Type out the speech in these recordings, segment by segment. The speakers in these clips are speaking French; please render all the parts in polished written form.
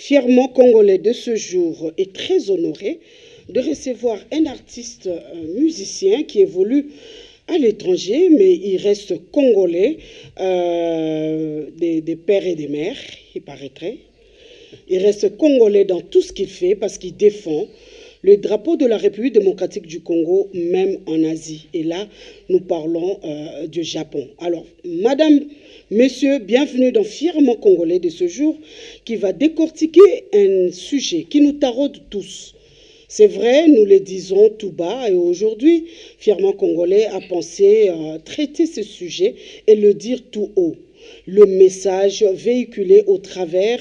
fièrement congolais de ce jour est très honoré de recevoir un artiste musicien qui évolue à l'étranger, mais il reste congolais, des pères et des mères, il paraîtrait. Il reste congolais dans tout ce qu'il fait parce qu'il défend le drapeau de la République démocratique du Congo, même en Asie. Et là, nous parlons du Japon. Alors, madame, messieurs, bienvenue dans Fièrement Congolais de ce jour, qui va décortiquer un sujet qui nous taraude tous. C'est vrai, nous le disons tout bas, et aujourd'hui, Fièrement Congolais a pensé traiter ce sujet et le dire tout haut. Le message véhiculé au travers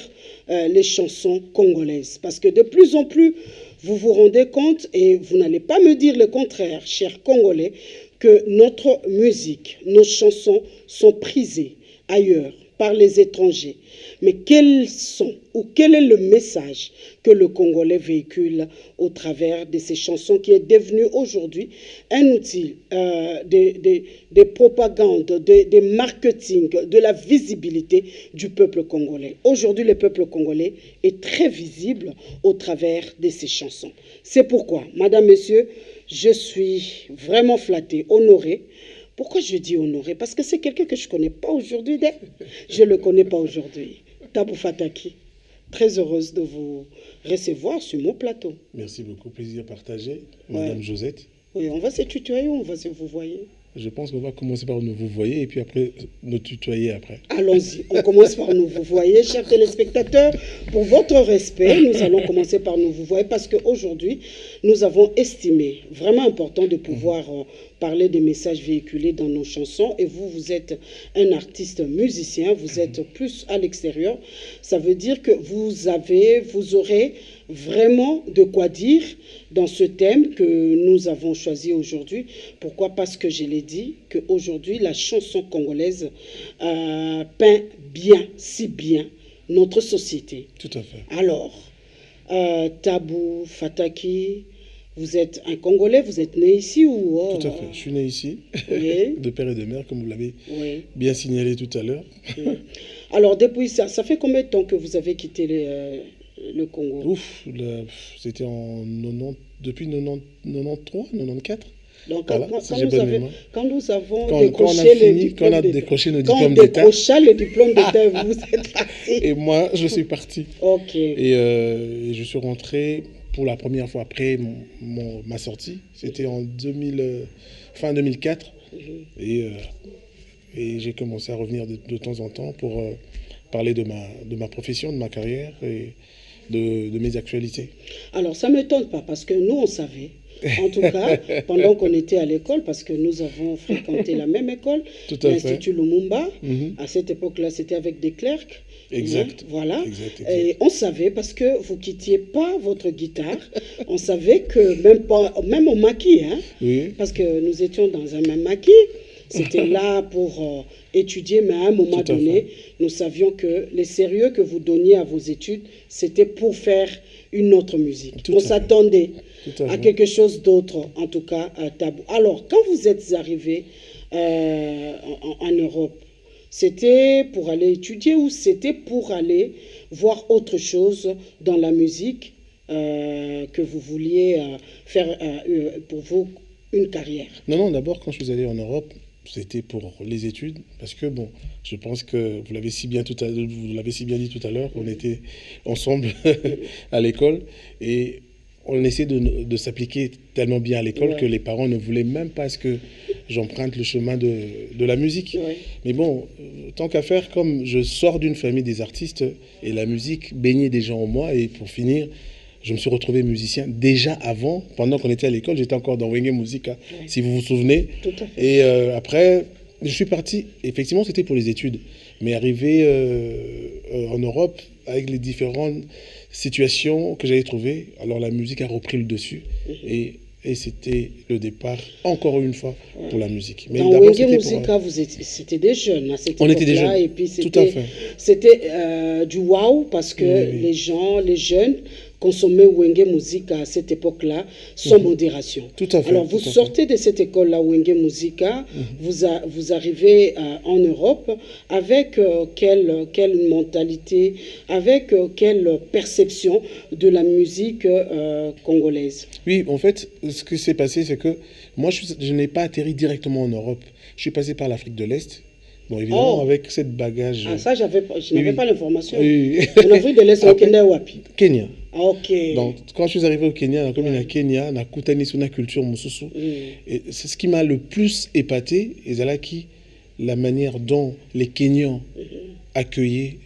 les chansons congolaises. Parce que de plus en plus, vous vous rendez compte, et vous n'allez pas me dire le contraire, chers Congolais, que notre musique, nos chansons sont prisées ailleurs par les étrangers. Mais quels sont ou quel est le message que le Congolais véhicule au travers de ces chansons qui est devenu aujourd'hui un outil de propagande, de marketing, de la visibilité du peuple congolais. Aujourd'hui, le peuple congolais est très visible au travers de ces chansons. C'est pourquoi, madame, monsieur, je suis vraiment flattée, honorée. Pourquoi je dis honoré? Parce que c'est quelqu'un que je ne connais pas aujourd'hui. Je ne le connais pas aujourd'hui. Tabou Fataki, très heureuse de vous recevoir sur mon plateau. Merci beaucoup, plaisir partagé. Madame Josette. Oui, on va se tutoyer ou on va se vous voyer? Je pense qu'on va commencer par nous vous voyer et puis après nous tutoyer après. Allons-y, on commence par nous vous voyer. Chers téléspectateurs, pour votre respect, nous allons commencer par nous vous voyer parce qu'aujourd'hui, nous avons estimé vraiment important de pouvoir parler des messages véhiculés dans nos chansons. Et vous, vous êtes un artiste musicien, vous êtes plus à l'extérieur. Ça veut dire que vous aurez vraiment de quoi dire dans ce thème que nous avons choisi aujourd'hui. Pourquoi? Parce que je l'ai dit, qu'aujourd'hui, la chanson congolaise peint bien, si bien, notre société. Tout à fait. Alors, Tabou Fataki, vous êtes un Congolais, vous êtes né ici ou... Tout à fait, je suis né ici, oui. de père et de mère, comme vous l'avez oui. bien signalé tout à l'heure. Oui. Alors, depuis ça fait combien de temps que vous avez quitté le Congo? C'était depuis 93, 94. Donc, voilà, quand nous avons décroché nos diplômes d'État. le diplôme d'État, vous êtes parti. Et moi, je suis parti. Ok. Et je suis rentré pour la première fois après ma sortie. C'était en fin 2004. Et j'ai commencé à revenir de temps en temps pour parler de ma profession, de ma carrière et de mes actualités. Alors, ça ne m'étonne pas parce que nous, on savait. En tout cas, pendant qu'on était à l'école, parce que nous avons fréquenté la même école, l'Institut Lumumba. À cette époque-là, c'était avec des clercs. Exact. Voilà. Exact. Et on savait, parce que vous ne quittiez pas votre guitare, on savait que même au maquis, hein, oui. Parce que nous étions dans un même maquis, c'était là pour étudier, mais à un moment donné, nous savions que le sérieux que vous donniez à vos études, c'était pour faire une autre musique. On s'attendait à quelque chose d'autre, en tout cas Tabou. Alors, quand vous êtes arrivé en Europe, c'était pour aller étudier ou c'était pour aller voir autre chose dans la musique que vous vouliez faire pour vous une carrière? Non, d'abord, quand je suis allé en Europe, c'était pour les études, parce que bon, je pense que vous l'avez si bien dit tout à l'heure, on était ensemble à l'école et on essayait de s'appliquer tellement bien à l'école que les parents ne voulaient même pas que j'emprunte le chemin de la musique. Mais bon, tant qu'à faire, comme je sors d'une famille des artistes et la musique baignait déjà en moi, et pour finir, je me suis retrouvé musicien déjà avant, pendant qu'on était à l'école, j'étais encore dans Wenge Musica, si vous vous souvenez. Tout à fait. Et après, je suis parti, effectivement c'était pour les études, mais arrivé en Europe, avec les différentes situations que j'avais trouvées, alors la musique a repris le dessus. Et c'était le départ, encore une fois, pour la musique. Mais dans Wenge Musica, c'était des jeunes à cette époque-là. On était des jeunes, et puis tout à fait. C'était du waouh, parce que les jeunes consommer Wenge Musica à cette époque-là sans modération. Tout à fait. Alors, vous sortez de cette école-là, Wenge Musica, vous arrivez en Europe avec quelle mentalité, avec quelle perception de la musique congolaise? Oui, en fait, ce qui s'est passé, c'est que moi, je n'ai pas atterri directement en Europe. Je suis passé par l'Afrique de l'Est. Bon, évidemment, avec cette bagage... Ah, ça, je n'avais pas l'information. Oui. En Afrique de l'Est, au Kenya ou Wapi? Kenya. Ah, ok. Donc, quand je suis arrivé au Kenya, dans la commune de Kenya, na kutani sur la culture mususu. Et c'est ce qui m'a le plus épaté, et c'est la manière dont les Kenyans accueillaient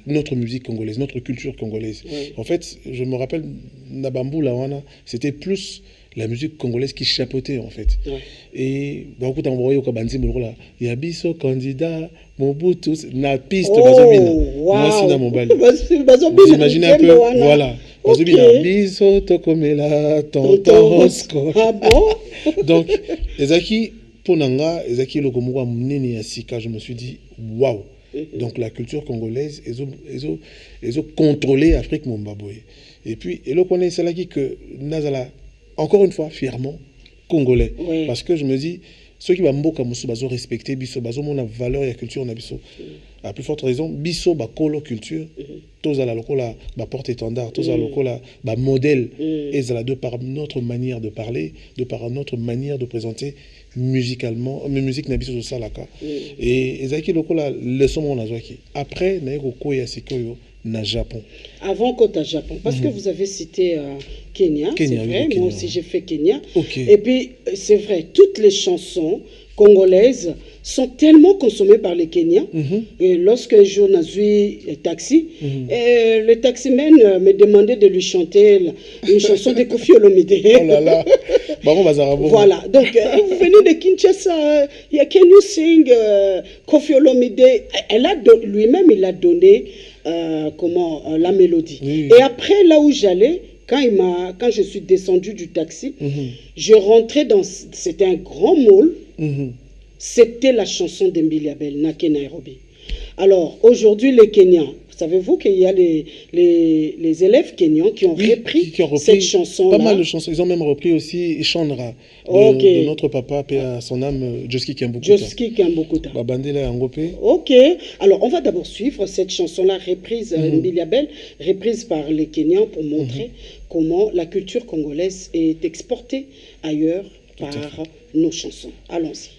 notre musique congolaise, notre culture congolaise. En fait, je me rappelle, Nabambu Lawana, c'était plus la musique congolaise qui chapeautait, en fait. Et beaucoup d'envoyés au Kabanzi, il y a biso candidat, Mobutu, na piste, moi, c'est dans mon bal. Vous imaginez un peu, voilà. Biso tokomela, tonton Rosco. Ah bon? Donc, Ezaki, Ponanga, Ezaki Lokomouwa, Mneni Asika, je me suis dit, waouh! Donc la culture congolaise, ils ont contrôlé l'Afrique Mombaboué. Et puis, et là, connaît cela qui que Nazala, encore une fois, fièrement, congolais. Parce que je me dis, ceux qui vont respecter biso, la valeur et la culture, à plus forte raison, biso, colo culture, tous à la locola, porte-étendard, tous à la locola, modèle, et ça de par notre manière de parler, de par notre manière de présenter musicalement, musique n'a biso de salaka. Et Ezaki lokola, leçon mon azwaki. Après, na yeko koya sekoyo na Japon. Avant qu'on à Japon, parce que vous avez cité Kenya, c'est vrai, Kenya, moi aussi j'ai fait Kenya. Okay. Et puis, c'est vrai, toutes les chansons congolaises sont tellement consommées par les Kenyans. Et lorsque un jour j'ai eu un taxi, et le taximan me demandait de lui chanter une chanson de Koffi Olomide. Oh là là. Voilà, donc vous venez de Kinshasa, can you sing Koffi Olomide? Lui-même, il a donné la mélodie. Et après, là où j'allais, quand je suis descendu du taxi, je rentrais c'était un grand mall, c'était la chanson d'Embili Abel, Nake Nairobi. Alors, aujourd'hui, les Kenyans, savez-vous qu'il y a les élèves kenyans qui ont repris cette chanson-là? Pas mal de chansons. Ils ont même repris aussi Chandra de notre papa, à son âme, Joski Kiambukuta. Joski Kiambukuta. Babandela Angopé. Ok. Alors, on va d'abord suivre cette chanson-là, reprise Mbili Abel, reprise par les Kenyans pour montrer comment la culture congolaise est exportée ailleurs par nos chansons. Allons-y.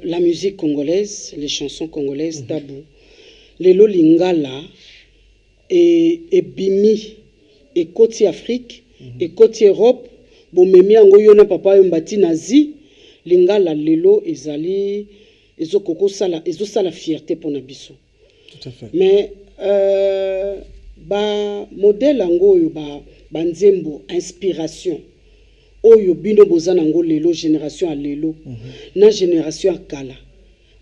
la musique congolaise, les chansons congolaises, tabou. Lelo lingala et bimi et côté Afrique et côté Europe, bomemi yango yona papa yombati nazi, lingala lelo ezali ezokoko sala ezosala fierté pour nabiso. Tout à fait. Mais ba modèle yango yo ba nzembo inspiration oyo bino bozana ngo lelo génération à lelo na génération à kala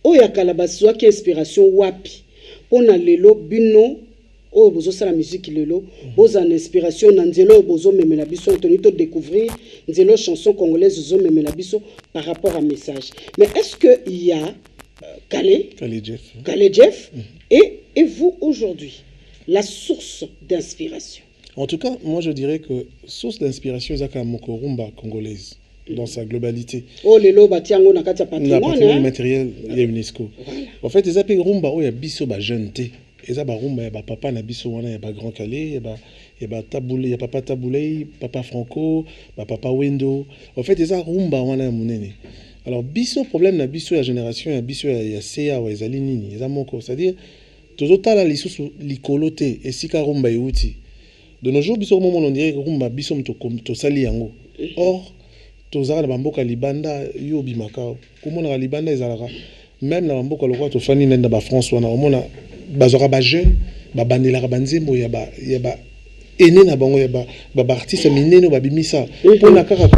oyo akala baswa ki inspiration wapi pona lelo bino oyo bozo sala musique lelo boza na inspiration na nzelo bozo memela biso toni to découvrir nzelo chanson congolaise zo memela biso par rapport à message. Mais est-ce que il y a Kale Jeff et vous aujourd'hui la source d'inspiration? En tout cas, moi je dirais que source d'inspiration c'est la rumba congolaise dans sa globalité. Oh lelo batiango na kati ya patrimoine matériel ya UNESCO. En fait, les appels rumba il y a biso ba jeunté. Et ça ba rumba ya ba papa na biso wana ya ba grand Calais, ya ba taboulé, ya papa taboulé, papa Franco, ba papa Wendo. En fait, ça rumba wana ya munene. Alors biso problème na biso ya génération ya biso ya CA wa ezali nini? Eza moko, c'est-à-dire tozotala lisusu likolote esika rumba euti. De nos jours, biso moment on dirait rumba biso to sali yango. Or, tozara na bamboka libanda yo bimaka. Comment na libanda ezalaka même na bamboka lokwa to fani na ba France wana omona bazora ba jeune ba bandela ba nzembo ya ba ene na bango ya ba artiste mineno ba bimisa pour na kaka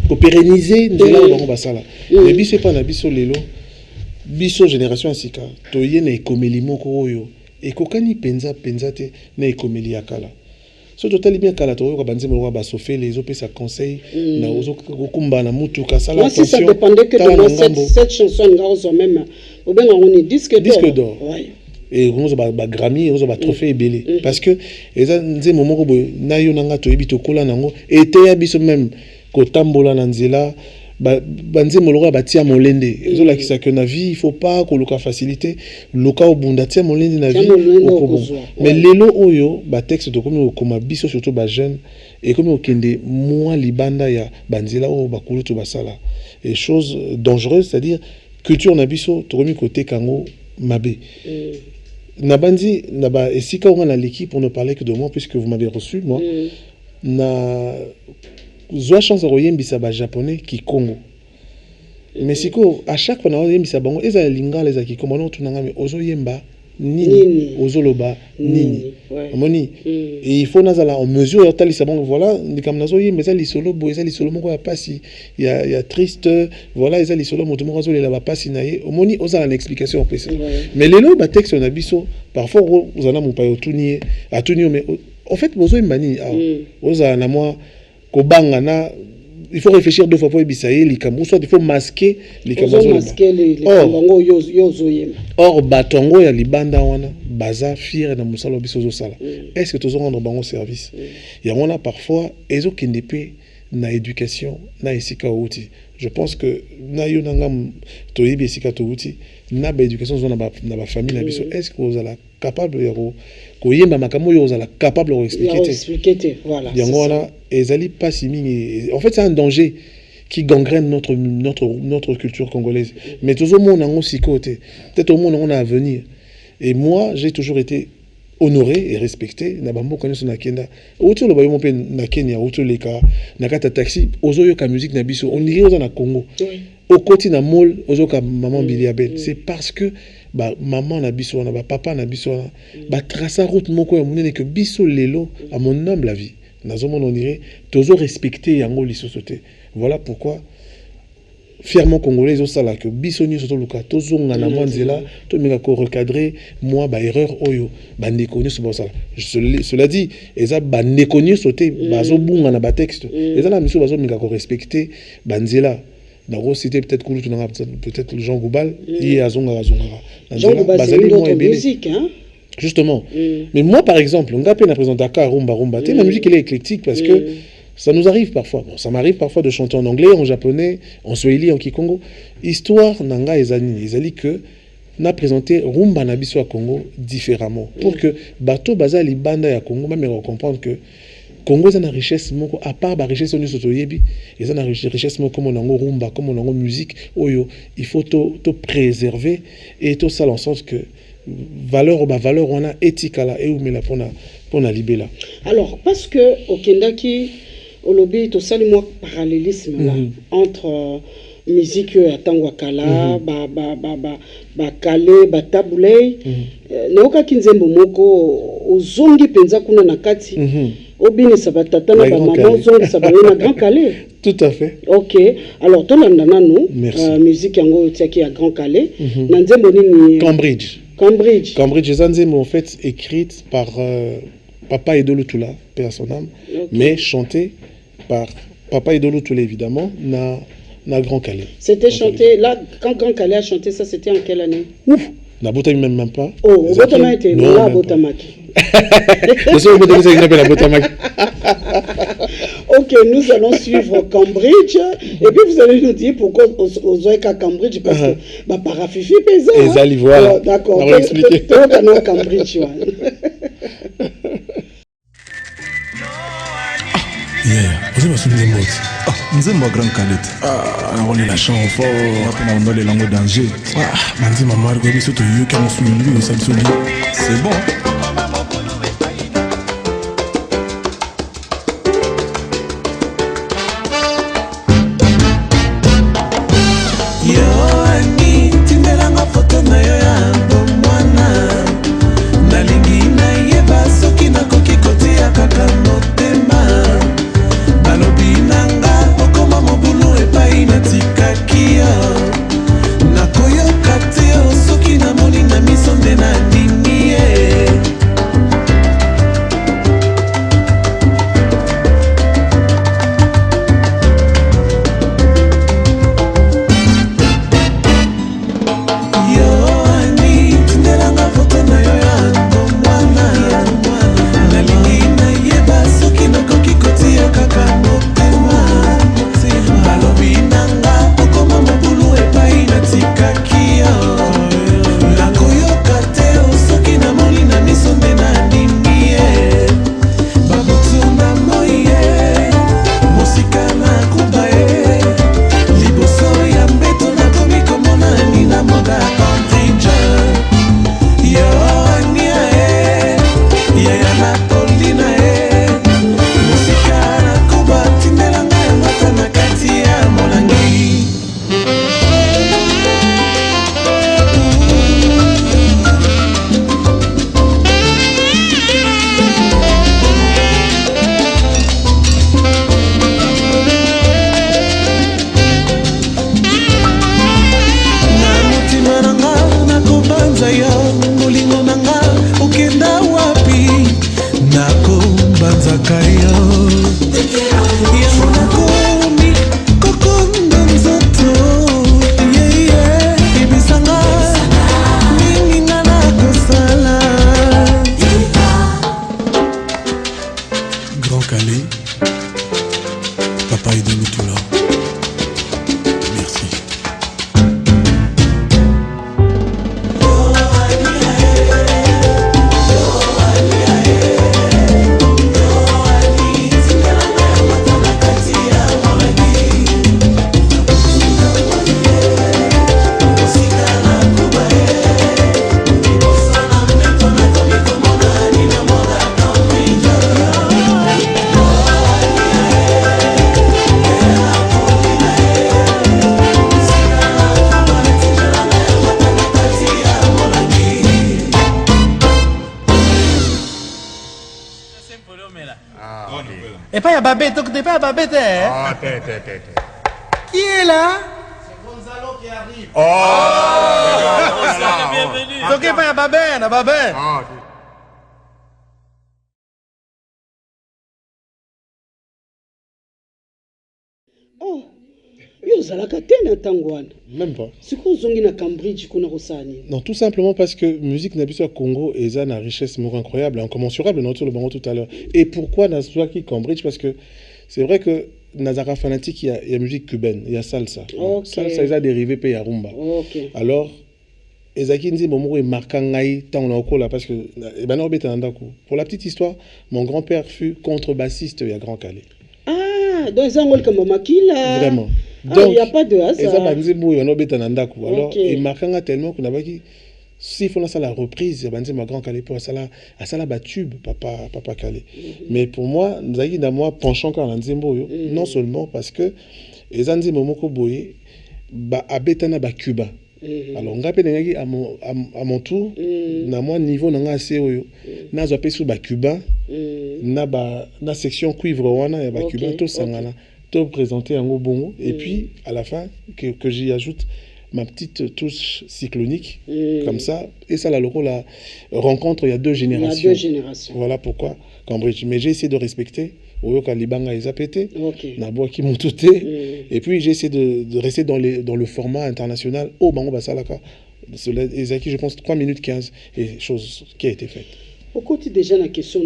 ko pérenniser ndela bango basala. Mais biso pas na biso lelo biso génération asika to yene ekomeli moko oyo ekokani penza te na ekomeli yakala. So total bien kala to ko banzembo ko ba sofé les opesa conseil na ozo kumba na mutu ka sala attention. Si ça dépendait que de cette chanson ngazo même au ben on est disque d'or. Ouais. Et on ba Grammy, on ba trophée belé parce que eza nzembo moko boy na yo nanga to ebito kola nango ete ya biso même ko tambola na nzela banzembo loko ba tia molende ezo la kisa que na vie il faut pas ko loka facilité loka obunda tia molende na vie mais lelo oyo ba texte to comme koma biso surtout ba jeune et comme okende moi libanda ya banzela o ba kulu to basala et chose dangereuse c'est-à-dire culture na biso to komi côté kango mabe Nabandi, naba, et si quand on a l'équipe, pour ne parler que de moi, puisque vous m'avez reçu, moi, na, zoa chance de royer bisaba japonais qui Congo. Mais si à chaque fois, on a royer bisaba, eza linga les aki, comme on a tout n'angami, ozo yemba, nini, ozo loba, nini. Moni. Et il faut nazala en mesure, et tal, bon, voilà, ni comme nazo yemba, eza li solo, bo, eza li solo, moko ya pasi, il y a triste, voilà, eza li solo, moto moko azo li la pasi naie, moni, oza une explication en PC. Mais les lots, texte on a biso, parfois, vous en avez mon payo tournier, à tournier, mais en fait, vous avez mani, oza na moi, kobangana, il faut réfléchir deux fois pour bisaïe les cameroun soit il faut masquer les cameroun or batongo ya libanda wana baza fier na musalo biso zo sala est-ce que tozo rendre bango service ya wana parfois ezo kindepe na éducation na esika outi je pense que na yo nangam to yibi esika to outi na ba éducation zo na ba famille na biso est-ce que vous allez capable ya ko yemba makambo yo ozala capable de expliquer voilà yango wana ezali pas si mingi en fait c'est un danger qui gangrène notre culture congolaise mais tout le monde en aussi côté peut-être au monde on a à venir et moi j'ai toujours été honoré et respecté na bambo connaissance na Kenya autour le bayo mpe na Kenya autour les cas na kata taxi ozoyo ka musique na biso on dirait na Congo au côté na mall ozoka maman Biliabel c'est parce que ba maman na biso na ba papa na biso ba tracer route moko ya munene que biso lelo à mon humble avis nazomona on dirait tozo respecter yango lisosoté voilà pourquoi fièrement congolais au sala que biso ni soto luka tozo ngana mwanzela to meka ko recadrer moi ba erreur oyo ba ndekoni so sala cela dit eza ba ndekoni soté bazo bunga na ba texte eza na miso bazo meka ko respecter banzela. D'abord, c'était peut-être peut-être Jean Goubal, il y a Jean Goubal, c'est une autre musique, hein? Justement. Mais moi, par exemple, on a peine à présenter rumba. Ma musique, elle est éclectique parce que ça nous arrive parfois. Bon, ça m'arrive parfois de chanter en anglais, en japonais, en swahili, en kikongo. Histoire, nanga ezali que n'a présenté rumba nabiso à Congo différemment. Pour que bateau bazali banda ya Congo, même on comprendre que Congo, c'est une richesse, à part la richesse de Sotoyebi, c'est une richesse comme on a rumba, comme on a musique, il faut tout préserver et tout ça en sorte que valeur on a éthique là et où mais là pour la libérer là. Alors parce que au Kendaki au lobby tout ça le parallélisme là entre musique ya tangwakala ba kale ba tabulei neoka kinzembo moko ozongi penza kuna na kati obine sabatata na ba maman ozongi sabana Grand Calais. Tout à fait. OK. Alors tolandana nous musique yango tiaki à Grand Calais na nzembo nini Cambridge. Cambridge Zanzembo en fait écrite par Papa Idolo Tula, paix à son âme, mais chantée par Papa Idolo Tula évidemment na Grand Calais. C'était chanté là quand Grand Calais a chanté ça, c'était en quelle année? Ouf, na Botama même pas. Oh, Botama était là Botamaki. Monsieur Botama c'est la Botamaki. OK, nous allons suivre Cambridge et puis vous allez nous dire pourquoi aux à Cambridge parce que bah parafifi pesa. Exactement, voilà. D'accord. On va expliquer. Donc Cambridge. Vous avez soulevé le mot. Nous sommes Grand Calais. On est la chance fort. On a les langues danger. Manzi maman, regarde ce que tu as suivi. C'est bon. Et pas y a Babette, donc t'es pas à Babette, hein? Ah, t'es. Qui est là? C'est Gonzalo qui arrive. Oh! Bienvenue. Donc il pas y a Babette, Babette. Ah, oh, yo zalaka tena tangwana. Même pas. C'est quoi zongi na Cambridge kuna rosani? Non, tout simplement parce que musique n'habite au Congo et ça a une richesse incroyable, incommensurable, on le banc tout à l'heure. Et pourquoi Nazwaki Cambridge? Parce que c'est vrai que Nazara fanatique, il y a musique cubaine, il y a salsa. Okay. Salsa, il a dérivé, puis il y a rumba. Okay. Alors, ezaki nzembo moko emarka ngai tant on a parce que pour la petite histoire, mon grand-père fut contrebassiste à Grand Calais. Ah, donc ça ngol comme makila. Vraiment. Donc il y a pas de hasard. Et ça va nzembo on obeta nandaku. Alors il marka nga tellement qu'on a baki si faut ça la reprise banze ma Grand Calais pour ça la ba tube papa Calais. Mais pour moi nzaki na moi penchant quand nzembo yo non seulement parce que ezanzi momoko boye ba abetana ba Cuba. Alors ngape nengaki à mon tour na moi niveau nanga assez oyo na zo pesu ba Cuba na section cuivre wana ya ba Cuba to sangana to présenter en bongo et puis à la fin que j'y ajoute ma petite touche cyclonique comme ça et ça la rencontre il y a 2 générations. Voilà pourquoi Cambridge, mais j'ai essayé de respecter Oyoka Libanga et Zapete, Naboa qui m'ont touté. Et puis j'ai essayé de rester dans le format international. Oh, Bango Basalaka. Ezaki, je pense, 3 minutes 15. Et chose qui a été faite. Au côté déjà la question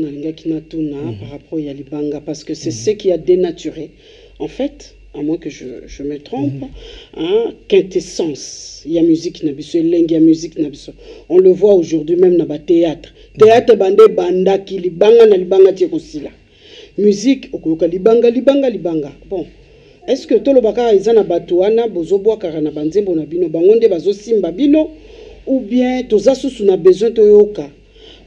par rapport à Libanga, parce que c'est ce qui a dénaturé. En fait, à moins que je me trompe, quintessence. Il y a musique, il y a musique. On le voit aujourd'hui même dans le théâtre. Théâtre, bandé, banda, qui libanga, na libanga, tchekosila. Musique okoyoka libanga. Bon, est-ce que tolobaka ezana batuana bozobwa karana banzembo na bino bangonde bazosimba bino ou bien tozasusu na besoin toyoka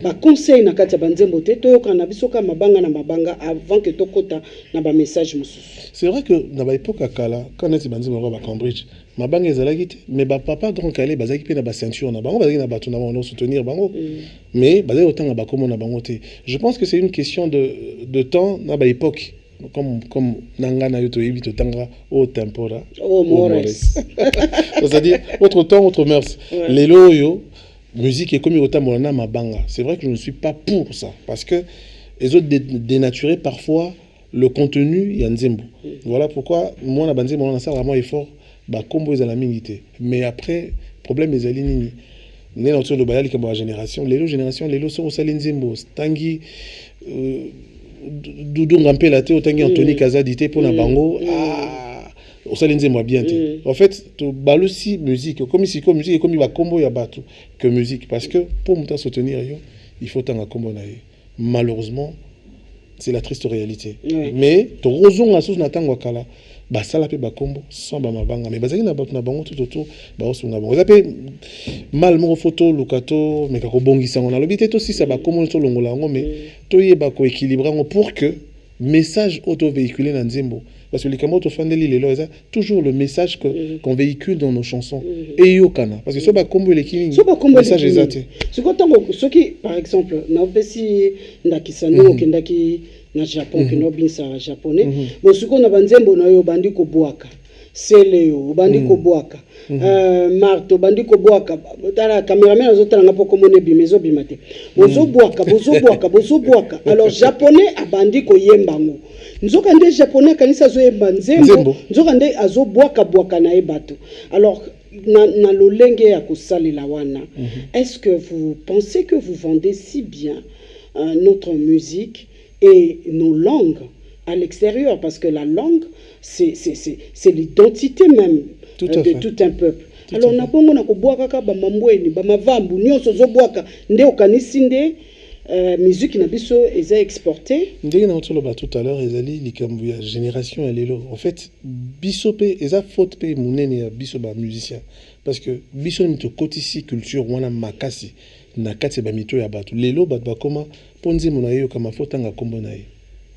ba conseil na kati banzembo te toyoka na bisoka mabanga na mabanga avant que tokota na ba message mususu. C'est vrai que na ba époque akala quand eti banzembo ba Cambridge mabanga ezalaki te mais ba papa Grand Calais bazaki pe na ba ceinture na bango bazaki na batu na bango soutenir bango mais bazaki autant ba komo na bango te. Je pense que c'est une question de temps na ba époque comme nangana yoto yebi to tanga au tempora au mores. C'est-à-dire autre temps autre mœurs. Les loyo musique est comme autant molana mabanga. C'est vrai que je ne suis pas pour ça parce que les autres dénaturer parfois le contenu ya nzembo. Voilà pourquoi moi na banzembo on a ça vraiment effort ba combo ezala mingité. Mais après problème ezali nini né dans le bayali comme la génération les sont au salinzembo tangi Doudou Ngampela te otangi Anthony Kazadité pour na bango au salinzembo bien te. En fait to balusi musique comme ici comme musique comme ba combo ya batu que musique parce que pour muta soutenir yo il faut tanga combo na ye. Malheureusement c'est la triste réalité. Mais to rozonga sous na tango kala basala pe bakombo sans ba mabanga mais bazaki na batu na bango tout ba osunga bango zape mal mo photo lukato mais ka ko bongisa ngona lobité to si ça ba komo to longola ngo mais to yeba ko équilibrer ngo pour que message auto véhiculé na nzembo parce que les kamoto fandeli les loza toujours le message qu'on véhicule dans nos chansons et yokana parce que so ba kombo le killing message exact ce qui par exemple na besi ndakisano kendaki na Japon que no binsa japonais bon suko na banzembo na yo bandi ko boaka seleo bandi ko boaka marto bandi ko boaka tala cameraman azotala ngapo komone bimezo bimate bozo boaka alors japonais abandi ko yembango nzoka nde japonais kanisa zo yemba nzembo nzoka nde azo boaka na ebato alors na lolenge ya kosalela wana est-ce que vous pensez que vous vendez si bien notre musique et nos langues à l'extérieur, parce que la langue, c'est l'identité même de tout un peuple. Alors, on a bon on a boaka ba mambweni ba mavambu nyonso zo boaka nde okanisinde musique na biso eza exporté. Ndenge na otolo ba tout à l'heure ezali likambu ya génération elelo. En fait, biso pe eza faute pe munene ya biso ba musicien parce que biso ni to kotisi culture wana makasi na kati ba mito ya batu. Lelo ba koma ponzi mona yo kama fotanga kombo na ye.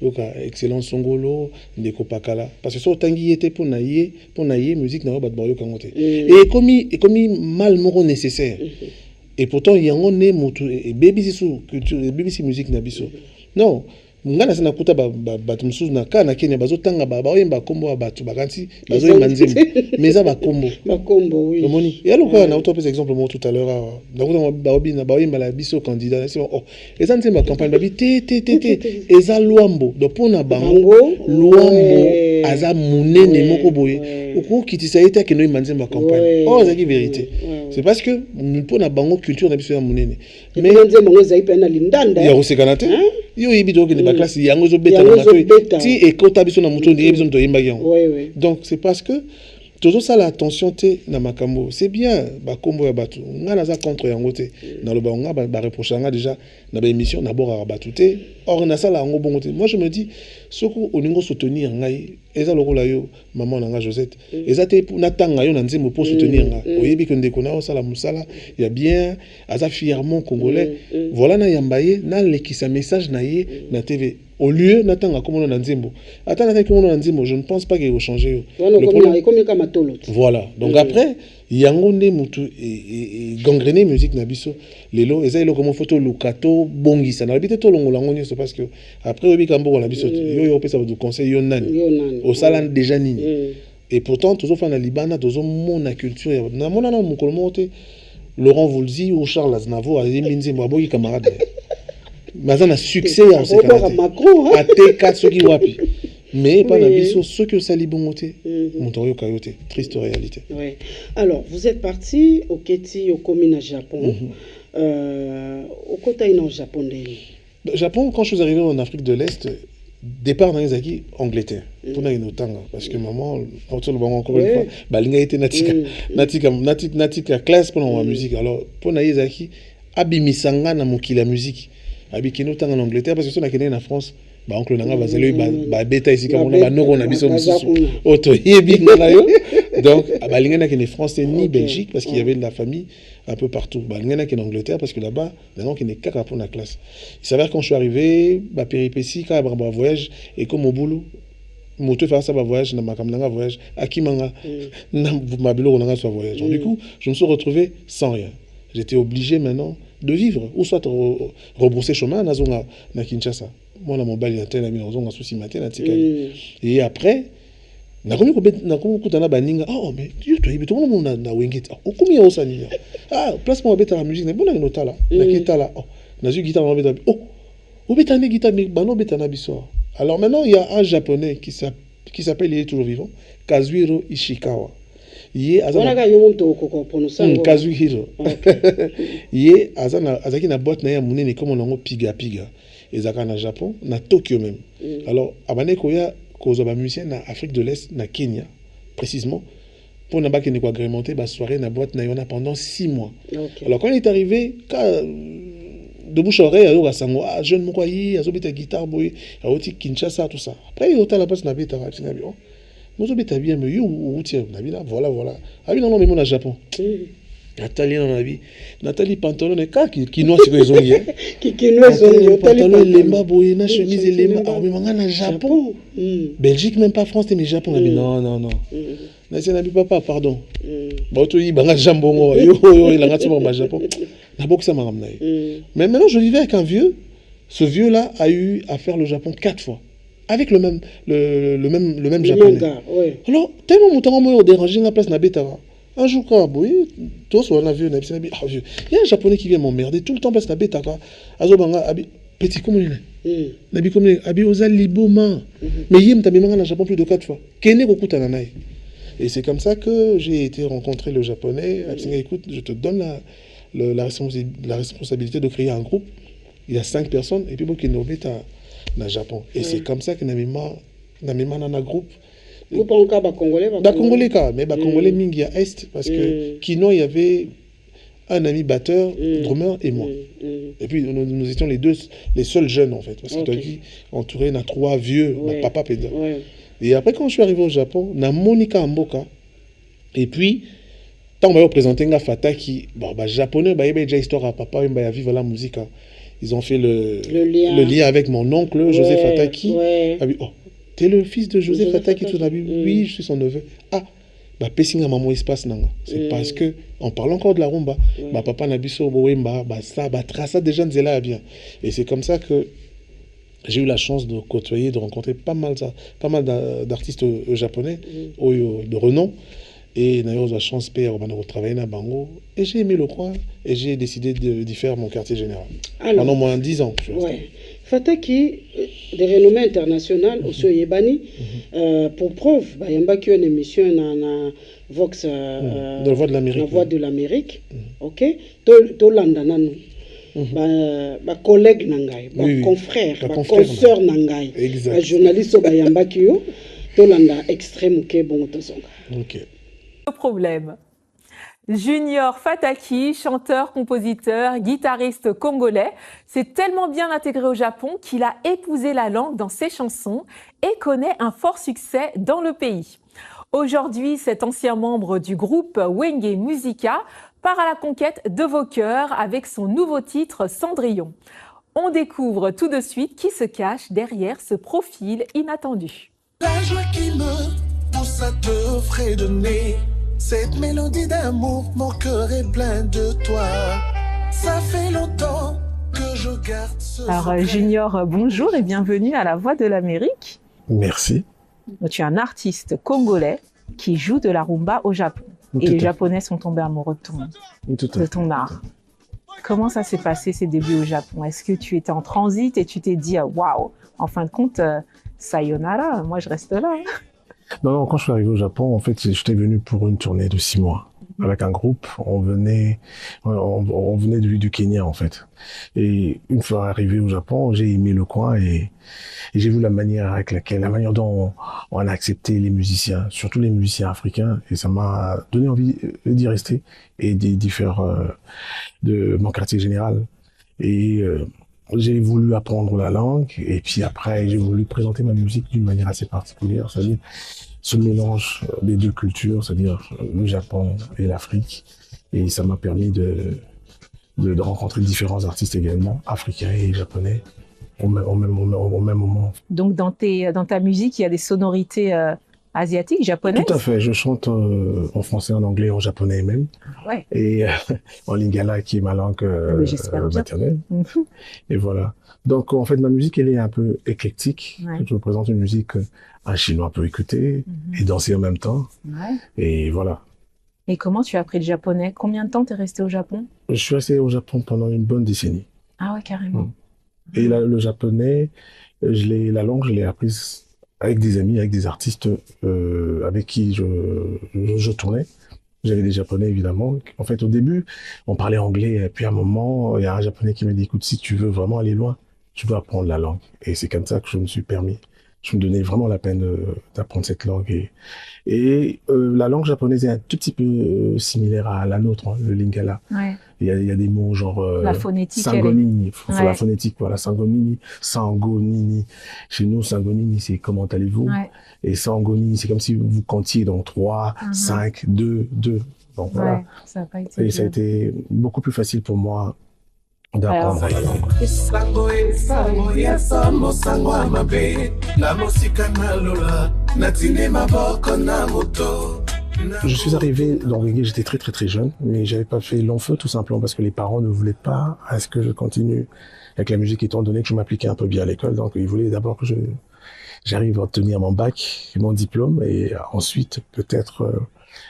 Yoka excellent songolo ndeko pakala parce que so tangi yete pour na ye musique na ba yo kangote. Et comme mal moro nécessaire. Et pourtant il y a un né motu et baby sous culture BBC musique na biso. Non, ngana sana kuta batu musuzu na kana Kenya bazotanga ba oyemba kombo wa batu bakanti bazoyemba nzembo mais za ba kombo oui moni et alors na autre exemple moi tout à l'heure donc ba obina ba oyemba la biso candidat c'est bon eza nzemba campagne babi te eza luambo donc pona bango luambo aza munene moko boye oko kitisa ita ke no nzemba campagne c'est la vérité c'est parce que pona bango culture na biso ya munene mais nzemba ngo zaipa na lindanda ya osekanate yo yibido ke ba classe yango zo beta na mato ti e kota biso na muto ndi biso to yimba yango donc c'est parce que Toujours ça l'attention té na makambo. C'est bien ba kombo ya batu. Nga na za contre yango té. Na lo ba nga ba reprocher nga déjà na ba émission na bora batu té. Or na ça la ngo bongo té. Moi je me dis soko oningo soutenir ngai eza lokola yo maman nga Josette. Eza té na tanga yo na nzembo pour soutenir nga. Oyebi que ndeko na osala musala ya bien aza fièrement congolais. Voilà na yambaye na lekisa message na ye na TV. Au lieu natanga comme on a nzembo. Attends comme on a nzembo, je ne pense pas qu'il va changer. Voilà. Donc après, yango nde mutu et gangrener musique na biso lelo eza elo comme photo lukato bongisa na bité to longola ngoni c'est parce que après obi kambo na biso yo pesa du conseil yo nani au salon déjà nini. Et pourtant toujours fa na libana toujours mon culture na mona na mukolo mote Laurent Voulzy ou Charles Aznavour a minzi mwaboyi camarade. Mais on a succès en ce cas-là. À T4 ceux qui wapi. Mais pas la biso ceux qui ont sali bongoté. Montorio Kayote, triste réalité. Oui. Alors, vous êtes parti au Keti, au commune à Japon. Au côté en japonais. Japon, quand je suis arrivé en Afrique de l'Est, départ dans les acquis Angleterre. Pour nous notanga parce que maman, autour le banc encore une fois, balinga était natika classe pour la musique. Alors pour nous les acquis, abimisanga na mokili la musique. Abikino tanga en Angleterre parce que si on a connu en France, bah oncle nanga bazelo ba beta ici comme on a ba noko na biso mususu auto yebi ngana yo. Donc balinga na kene France ni Belgique parce qu'il y avait de la famille un peu partout. Balinga na kene Angleterre parce que là-bas maintenant qui n'est qu'à pour la classe. Il s'avère quand je suis arrivé, ba péripétie quand ba voyage et comme au boulot moto faire ça ba voyage na makamnanga voyage akimanga na mabilo nanga soit voyage. Donc du coup, je me suis retrouvé sans rien. J'étais obligé maintenant de vivre ou soit rebrousser chemin na Kinshasa. Moi na mobile ya tena mina ozonga souci matin na tikali. Et après na komi kutana baninga mais tu yebi to mona na wengeta. Okumi ya osani. Place mo beta la musique na bona notala na kitala. Na zu guitare beta. Obeta ne guitare mais bano beta na biso. Alors maintenant il y a un japonais qui s'appelle, il est toujours vivant, Kazuhiro Ishikawa. Kazuhiro. Yé azaki na boîte na ya munene comme on piga ezaka na Japon na Tokyo même. Alors abane koya kozo ba musicien na Afrique de l'Est na Kenya précisément pour na ba qui ne quoi agrémenter ba soirée na boîte na yona pendant 6 mois. Alors quand il est arrivé de bouche à oreille alors sango jeune moko yi azobeta guitare boy aoti Kinshasa tout ça. Après il ota la passe na beta na bio. Nous obéta bien mais yo routier na voilà. Abi non mais mon à Japon. Nathalie dans la vie. Nathalie pantalon et qui noie sur les ongles. Qui noie sur les pantalon lemba boy na chemise lemba. Ah mais manga na Japon. Belgique même pas France mais Japon. Non. Na c'est na papa pardon. Ba to yi banga jambongo yo il a ngati ba Japon. Na boxa ma ramna. Mais maintenant je vivais avec un vieux. Ce vieux là a eu à faire le Japon 4 fois. Avec le même japonais. Gars, ouais. Alors tellement mon temps moi dérangé la place na betara. Un jour quand boy tous on a vu na vieux. Il y a un japonais qui vient m'emmerder tout le temps parce na betara. Azobanga abi petit comme il est. Nabi comme abi ozali liboma. Mais yem tabimanga na Japon plus de 4 fois. Kene kokuta na nai. Et c'est comme ça que j'ai été rencontrer le japonais. Écoute, je te donne la responsabilité de créer un groupe. Il y a 5 personnes et puis bon qui nous met na Japon. Et c'est comme ça que Namima na groupe. Groupe en cas congolais. Congolais mais congolais mingi à est parce que Kino il y avait un ami batteur, drummer et moi. Et puis nous étions les seuls jeunes en fait parce que tu entouré na 3 vieux, papa pédé. Et après quand je suis arrivé au Japon, na Monica Mboka et puis tant on m'a présenté nga Fata qui japonais il y a déjà histoire à papa il va vivre la musique. Ils ont fait le lien avec mon oncle, Joseph Fataki. T'es le fils de Joseph Fataki, tout oui, je suis son neveu. Pessinga maman espace nanga. C'est parce que, en parlant encore de la rumba, papa nabiso boemba, ça, traça déjà nzela bien. Et c'est comme ça que j'ai eu la chance de côtoyer, de rencontrer pas mal d'artistes japonais, de renom. Et d'ailleurs, j'ai la chance de travailler dans Bango. Et j'ai aimé le coin et j'ai décidé d'y faire mon quartier général. Alors, pendant moins de 10 ans. Fataki, de renommée internationale, au Yebani, pour preuve, il y a une émission dans Vox, dans la Voix de l'Amérique. La Voix de l'Amérique. Ok? Tolanda nanou. Collègue nangai, confrère, consoeur nangai. Exact. Journaliste au Bayambakio, Tolanda extrême ok bon tosonga. Ok. Le problème. Junior Fataki, chanteur, compositeur, guitariste congolais, s'est tellement bien intégré au Japon qu'il a épousé la langue dans ses chansons et connaît un fort succès dans le pays. Aujourd'hui, cet ancien membre du groupe Wenge Musica part à la conquête de vos cœurs avec son nouveau titre Cendrillon. On découvre tout de suite qui se cache derrière ce profil inattendu. La joie qui me pousse à te fredonner, cette mélodie d'amour, mon cœur est plein de toi. Ça fait longtemps que je garde ce Alors Junior, bonjour et bienvenue à La Voix de l'Amérique. Merci. Tu es un artiste congolais qui joue de la rumba au Japon. Et les Japonais sont tombés amoureux de ton art. Comment ça s'est passé ces débuts au Japon? Est-ce que tu étais en transit et tu t'es dit waouh, en fin de compte, sayonara, moi je reste là. Non, quand je suis arrivé au Japon, en fait, j'étais venu pour une tournée de 6 mois. Avec un groupe, on venait du Kenya, en fait. Et une fois arrivé au Japon, j'ai aimé le coin et j'ai vu la manière dont on a accepté les musiciens, surtout les musiciens africains, et ça m'a donné envie d'y rester et d'y faire de mon quartier général. Et j'ai voulu apprendre la langue, et puis après, j'ai voulu présenter ma musique d'une manière assez particulière, c'est-à-dire ce mélange des deux cultures, c'est-à-dire le Japon et l'Afrique. Et ça m'a permis de rencontrer différents artistes également, africains et japonais, au même moment. Donc dans ta musique, il y a des sonorités asiatiques, japonaises? Tout à fait, je chante en français, en anglais, en japonais même. Ouais. Et en lingala, qui est ma langue maternelle. Et voilà. Donc en fait, ma musique, elle est un peu éclectique. Ouais. Je présente une musique un chinois peut écouter et danser en même temps. Ouais. Et voilà. Et comment tu as appris le japonais? Combien de temps t'es resté au Japon? Je suis resté au Japon pendant une bonne décennie. Ah ouais, carrément. Et le japonais, la langue, je l'ai apprise avec des amis, avec des artistes avec qui je tournais. J'avais des japonais, évidemment. En fait, au début, on parlait anglais. Et puis à un moment, il y a un japonais qui m'a dit, écoute, si tu veux vraiment aller loin, tu dois apprendre la langue. Et c'est comme ça que je me suis permis. Je me donnais vraiment la peine d'apprendre cette langue. Et la langue japonaise est un tout petit peu similaire à la nôtre, hein, le lingala. Ouais. Il y a des mots genre la phonétique, sangonini, la phonétique, voilà, sangonini, sangonini. Chez nous, sangonini, c'est comment allez-vous? Ouais. Et sangonini, c'est comme si vous comptiez dans 3, 5, 2, 2. Donc voilà. Ça a pas été et ça a été beaucoup plus facile pour moi d'apprendre la langue. Je suis arrivé dans Reggae, j'étais très jeune, mais j'avais pas fait long feu tout simplement parce que les parents ne voulaient pas à ce que je continue avec la musique étant donné que je m'appliquais un peu bien à l'école. Donc ils voulaient d'abord que j'arrive à obtenir mon bac et mon diplôme et ensuite peut-être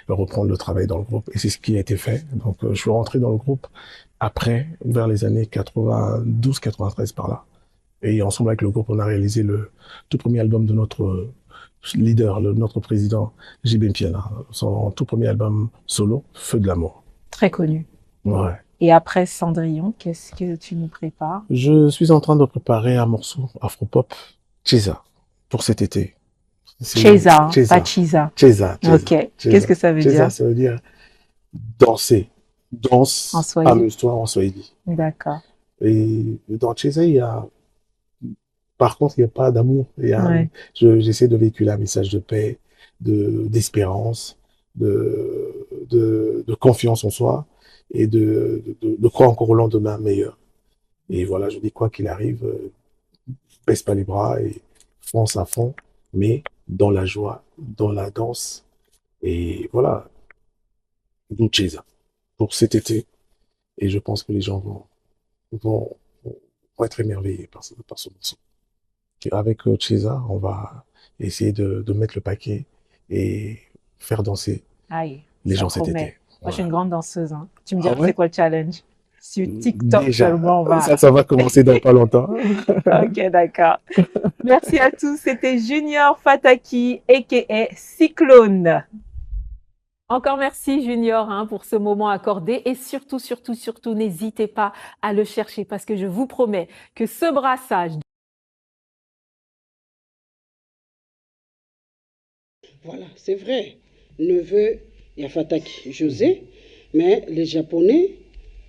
reprendre le travail dans le groupe. Et c'est ce qui a été fait. Donc je suis rentré dans le groupe après, vers les années 92-93 par là. Et ensemble avec le groupe, on a réalisé le tout premier album de notre leader, notre président, J.B. Mpiana, son tout premier album solo, Feu de l'amour. Très connu. Ouais. Et après Cendrillon, qu'est-ce que tu nous prépares? Je suis en train de préparer un morceau afro-pop, Cheza, pour cet été. Cheza, pas Chiza. Cheza. Ok. Qu'est-ce que ça veut dire? Cheza, ça veut dire danser. Danse, amuse-toi en Swahili. D'accord. Et dans Cheza, par contre, il n'y a pas d'amour. J'essaie de véhiculer un message de paix, d'espérance, de confiance en soi et de croire encore au lendemain meilleur. Et voilà, je dis quoi qu'il arrive, baisse pas les bras et fonce à fond, mais dans la joie, dans la danse. Et voilà, Cheza pour cet été. Et je pense que les gens vont être émerveillés par ce morceau. Avec Cheza, on va essayer de mettre le paquet et faire danser les gens cet été. Moi, je suis une grande danseuse. Hein. Tu me diras c'est quoi le challenge? Sur TikTok déjà, seulement, on va... Ça va commencer dans pas longtemps. Ok, d'accord. Merci à tous. C'était Junior Fataki, a.k.a. Cyclone. Encore merci Junior pour ce moment accordé et surtout, n'hésitez pas à le chercher parce que je vous promets que ce brassage... Voilà, c'est vrai. Neveu ya Fataki José, mais les Japonais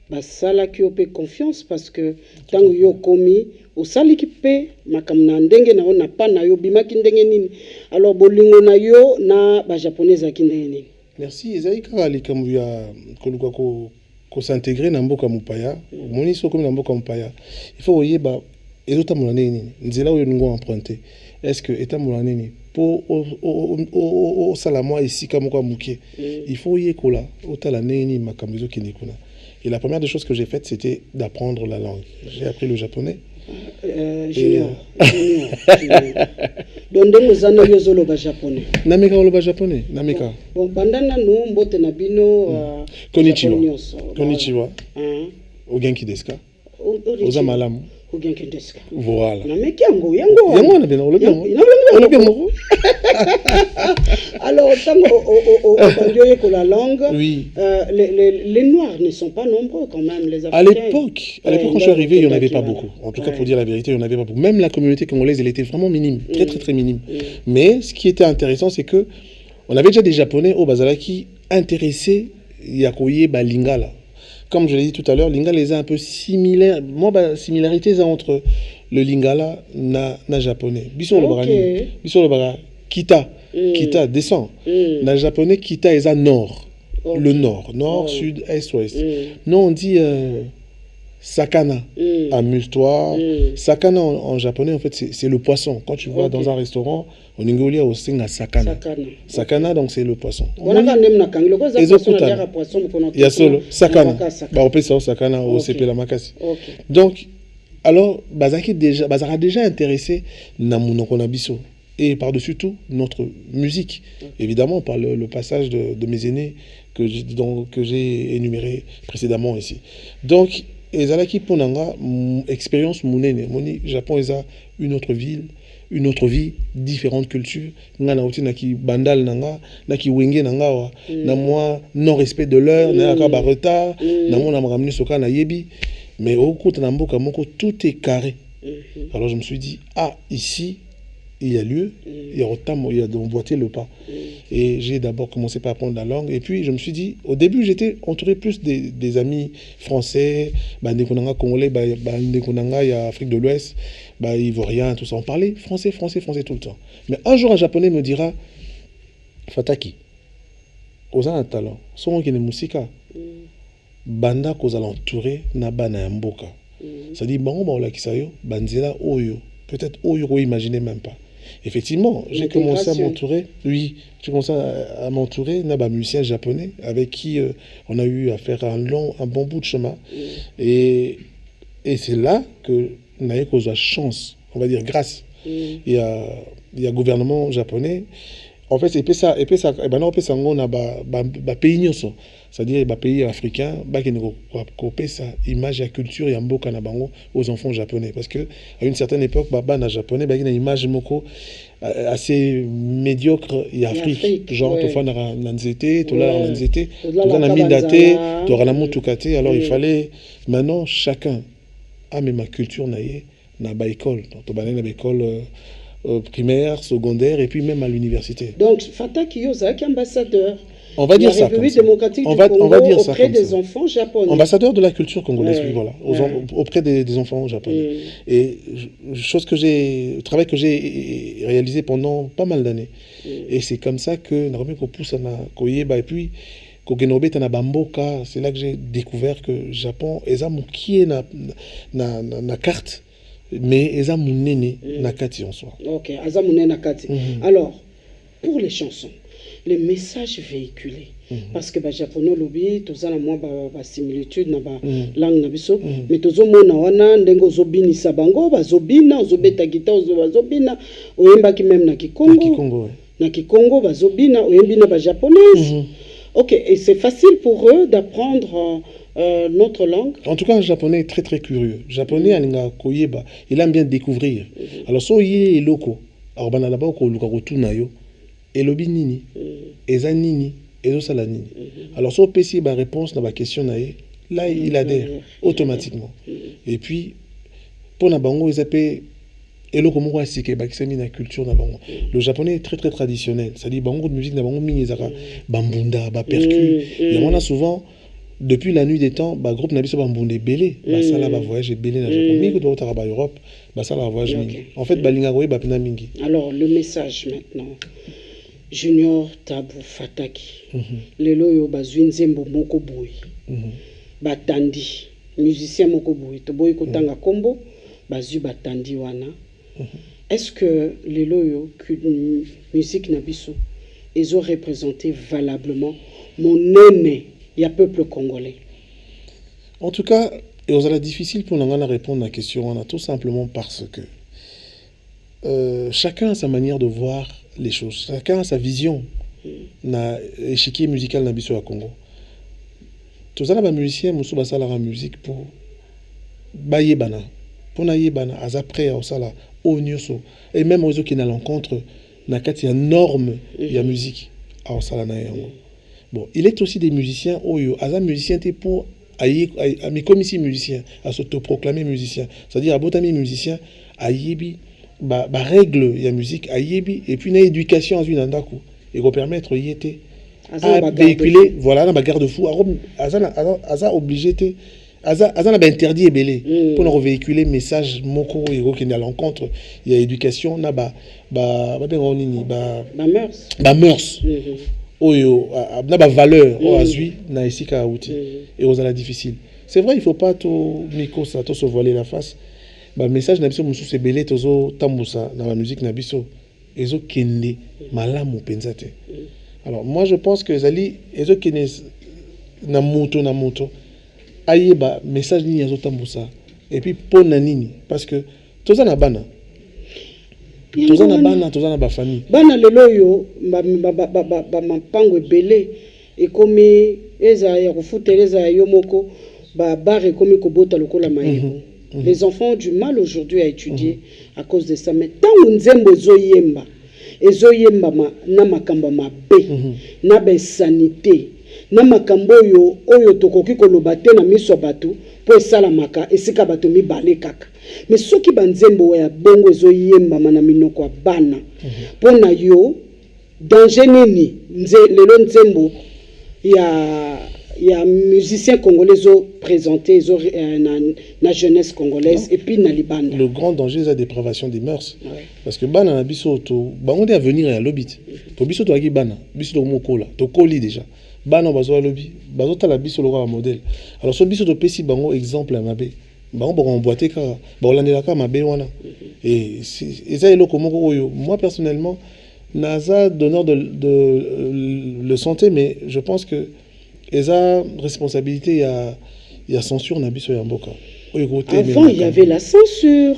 basalaki ope confiance parce que tango yo komi osaliki pe makamna ndenge na ona pa na yo bimaki ndenge nini, alors bolingo na yo na ba japonais zaki ndenge nini. Merci ezali kaka likambo ya koluka ko s'intégrer na mboka mopaya moni so comme na mboka mopaya il faut oyeba ezotambola nini nzela oyo ningo emprunter est-ce que etambola nini po o sala moi esika moko muke il faut yekola otala nini makambo ezokende kuna. Et la première des choses que j'ai faites, c'était d'apprendre la langue. J'ai appris le japonais. Junior. Donc, nous avons le japonais. Nameka ou le japonais? Nameka. Bon, pendant nous, mbote na bino. Konnichiwa. Konnichiwa. Ogenki desu ka? Oza malamu. Ogenki desu ka? Voilà. Nameki yango. Yango na bien, on le bien. Alors, tant que la langue, oui. Les Noirs ne sont pas nombreux quand même, les Africains. À l'époque, quand je suis arrivé, il n'y en avait pas beaucoup. En tout cas, pour dire la vérité, il n'y en avait pas beaucoup. Même la communauté congolaise, elle était vraiment minime, très minime. Mais ce qui était intéressant, c'est que on avait déjà des Japonais au Bazalaki intéressés Yakoye Lingala. Comme je l'ai dit tout à l'heure, Lingala est un peu similaire. Moi, similarité entre le Lingala na japonais. Biso le barani. Biso le bara kita. Kita descend. Na japonais kita est à nord. Le nord, sud, est, ouest. Non, on dit sakana. Amuse-toi. Sakana en japonais, en fait, c'est le poisson. Quand tu vas dans un restaurant, en Ingolia, on sing à sakana. Sakana, donc c'est le poisson. Il y a solo sakana. On peut ça sakana au CP la makasi. Donc, alors, Bazaki a déjà intéressé Namunoko Nabiso. Et par-dessus tout, notre musique. Évidemment, par le passage de mes aînés que j'ai énuméré précédemment ici. Donc, ezalaki ponanga expérience monene. Moni Japon eza une autre ville, une autre vie, différentes cultures. Nga na uti naki bandal nanga, naki wenge nanga na moi non respect de l'heure, na ka ba retard, na moi na maramni soka na yebi. Mais au coup na mboka moko tout est carré. Alors je me suis dit ici il y a lieu, il y a d'emboîter le pas. Et j'ai d'abord commencé par apprendre la langue. Et puis, je me suis dit, au début, j'étais entouré plus des amis français, Ndekonanga congolais, Ndekonanga, il y a Afrique de l'Ouest, Ivoirien, tout ça. On parlait français tout le temps. Mais un jour, un japonais me dira, Fataki, oza un talent, son qui ne musika, banda koza l'entouré, na bana mboka. Ça dit, bango la kisayo, banzela oyo. Peut-être oyo, imaginez même pas. Effectivement, j'ai commencé à m'entourer. Oui, j'ai commencé à m'entourer d'un musicien japonais avec qui on a eu à faire un bon bout de chemin. Et c'est là que nous avons eu la chance, on va dire grâce. Il y a un gouvernement japonais. En fait, et puis ça, on a un pays, c'est-à-dire un pays africain, qui a copié sa image et culture et mboka aux enfants japonais. Parce qu'à une certaine époque, les japonais avaient une image assez médiocre et Afrique. Genre, tu fais un nzete, tu as un nzete, tu as un mindate, tu as un mutukate. Alors, il fallait maintenant chacun a même ma culture na ba école. Tu as une école primaire, secondaire et puis même à l'université. Donc, Fataki Yosa est ambassadeur. On va dire ça. On va dire ça auprès des enfants japonais. Ambassadeur de la culture congolaise, oui, voilà, auprès des enfants japonais. Et travail que j'ai réalisé pendant pas mal d'années. Et c'est comme ça que Naromi Kopoussa na Koyeba et puis Kogenobeta na Bamboka, c'est là que j'ai découvert que le Japon est qui est na carte. Mais eza munene nakati en soi. Ok, eza munene nakati. Alors, pour les chansons, les messages véhiculés, parce que les japonais lobby, tous la moi similitude na ba langue na biso, mais tozo mona wana ndengo zobini sabango, bazobina, ozobeta guitare, bazobina, oyemba ki même na Kikongo. Na Kikongo bazobina, oyembi na ba japonaise. Ok, et c'est facile pour eux d'apprendre notre langue. En tout cas, le japonais est très curieux. Le japonais, il aime bien découvrir. Alors, si il est loco, alors il y a des elobi nini, eza nini, ezosala nini. Alors, si on peut essayer réponse à la question, là, il adhère automatiquement. Et puis, pour na bango, ils appellent Et le comment on sait que c'est une culture na bango. Le japonais est très très traditionnel. C'est-à-dire bango de musique na bango mingi zaka bambunda, ba percu. Il y en a souvent depuis la nuit des temps, ba groupe na biso bambunda belé, ba sala ba voyage belé na Japon. Mingi do tara ba Europe, ba sala voyage mingi. En fait balinga ko ba pena mingi. Alors le message maintenant. Junior Tabu Fataki. Lelo yo bazwi nzembo moko boy. Batandi musicien moko boy to boy ko tanga kombo bazwi batandi wana. Est-ce que les loyo musique nabiso ils ont représenté valablement mon aîné il y a peuple congolais? En tout cas, et on a difficile pour nous répondre à la question, on a tout simplement parce que chacun a sa manière de voir les choses, chacun a sa vision na échiquier musical nabiso à Congo. Tous les musiciens musu basala la musique pour baye bana. Pour na yebana azapré au sala au nyoso et même aux qui na l'encontre na kati ya norme ya musique au sala na yango. Bon, il est aussi des musiciens oyo aza musicien té pour ami comme ici musicien à s'autoproclamer musicien, c'est-à-dire abotami musicien ayebi ba règle ya musique ayebi et puis na éducation en une ndako et go permettre yété à véhiculer voilà na garde-fou aza obligé té Aza na ba interdit ebelé pour nous véhiculer message moko ego qui est à l'encontre il y a éducation na ba mœurs oyo na ba valeur o azui na esika outi et aux ala difficile. C'est vrai il faut pas to miko ça to se voiler la face. Ba message na biso musu sebelé tozo tambusa na la musique na biso ezo kende malamu penzate. Alors moi je pense que zali ezo kende na moto ayeba message ni azotambusa et puis pour nanini parce que toza na bana ba famille bana lelo yo ba mapango ebele ekomi eza ya kufuteleza yo moko ba bar ekomi kobota lokola mayebo. Les enfants ont du mal aujourd'hui à étudier à cause de ça, mais tant nzembo ezoyemba na makamba mabe na ba sanité na makambo oyo tokoki koloba te na miso bato po esalamaka esika bato mibale kaka mais soki banzembo ya bongo ezoyemba na minoko ya bana pona yo danger nini lelo nzembo ya musicien congolais présenté na jeunesse congolaise et puis na libanda. Le grand danger c'est la dépravation des mœurs. Parce que bana na biso to bango de avenir ya lobit to biso to aki bana biso to mokola to koli déjà bana bazo lobi bazo tala biso loka modèle. Alors so biso to pesi bango exemple à mabe bango ba emboîter ka ba olandela ka mabe wana et ça eloko moko oyo moi personnellement naza donneur de le santé mais je pense que eza responsabilité il y a censure na biso ya mboka. Avant il y avait la censure.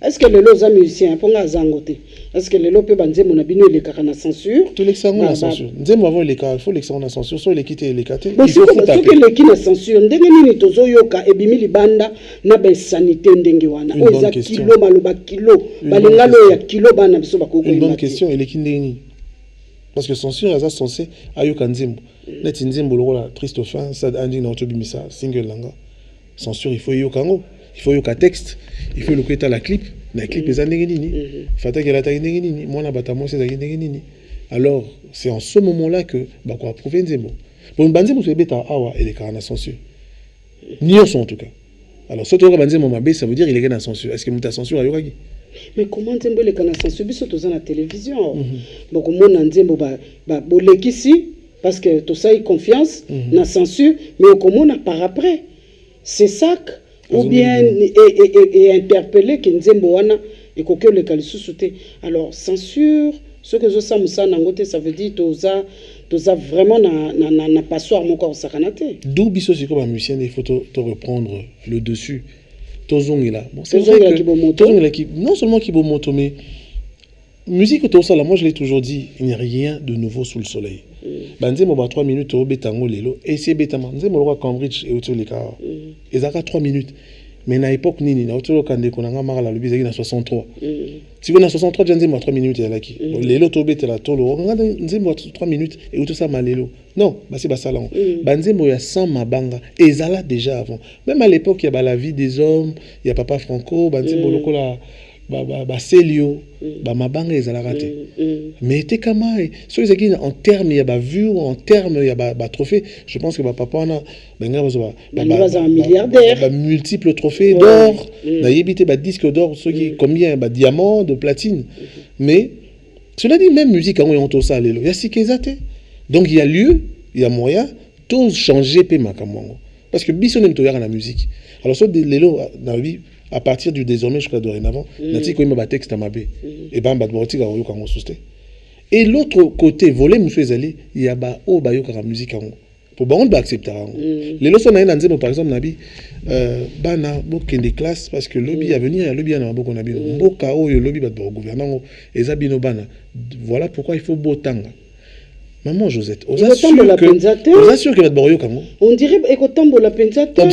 Est-ce que les lots musiciens pour nga zangote? Est-ce que les lots peut banze mon abino les carana censure? Tout l'exemple la censure. Nzemo avant les cas, il faut l'exemple la censure, soit les quitter les cater. Il faut que les qui na censure ndenge nini tozo yoka ebimi libanda na ba sanité ndenge wana. Oza kilo maloba kilo balinga lo ya kilo bana biso bakoko. Une bonne question et les kindeni. Parce que censure eza censé ayoka nzembo. Net nzembo lokola triste fin ça andi na otobimisa single langa. Censure il faut yokango. Il faut yoka texte, il faut le créer la clip, la clip est nini, fata que la taille nini, moi na batamo c'est nini. Alors c'est en ce moment-là que bah quoi prouver nzembo. Bon banzembo c'est beta awa et les carana censure. Ni sont en tout cas. Alors ce que banzembo mabe ça veut dire il est na censure. Est-ce que muta censure ayokaki? Mais comment nzembo les carana censure biso toza na télévision. Bon comment nzembo ba bolekisi parce que tout ça y confiance na censure mais comment na par après. C'est ça ou bien et interpeller que nzembo wana et que le kalisusuté. Alors censure ce que je sais musa nangote ça veut dire toza vraiment na passoire mon corps sakanate. D'où biso c'est comme un musicien il faut te reprendre le dessus. Tozongi là. Bon c'est vrai que non seulement qui moto mais musique tout ça là moi je l'ai toujours dit il n'y a rien de nouveau sous le soleil. Banzemo ba 3 minutes au betango lelo et c'est betama nzemo loka Cambridge et autour les cas. Ezaka 3 minutes. Mais na époque nini na autour kande konanga mara la lobi na 63. Si on a 63 nzemo 3 minutes ya laki. Lelo to betela to lo ngada nzemo 3 minutes et autour ça malelo. Non, bah c'est basalan. Banzemo ya 100 mabanga ezala déjà avant. Même à l'époque il y a la vie des hommes, il y a Papa Franco, banzemo lokola Célio, Mabanga et Zalarate. Mais t'es comme ça, en termes, il y a ba vue, en termes, il y a ba trophée. Je pense que papa on a un milliardaire, multiples trophées d'or, n'a évité ba disque d'or, combien ba diamant, de platine. Mais cela dit même musique quand on ça il y a si donc il y a lieu, il y a moyen, tout changer pe makamongo. Parce que biso n'aime pas la musique. Alors ça lelo dans la vie. À partir du désormais jusqu'à dorénavant, texte à Mabé. Et ben, et l'autre côté, volet, il y a la musique. Pour on doit accepter. Les leçons, par exemple, Nabi, bana, des classes, parce que lobby à venir, lobby à Naboko Nabi, Boka, le lobby va gouvernement, et Zabino Bana. Voilà pourquoi il faut beau temps. Maman Josette, on assure que votre borio comme on dirait que la pensateur.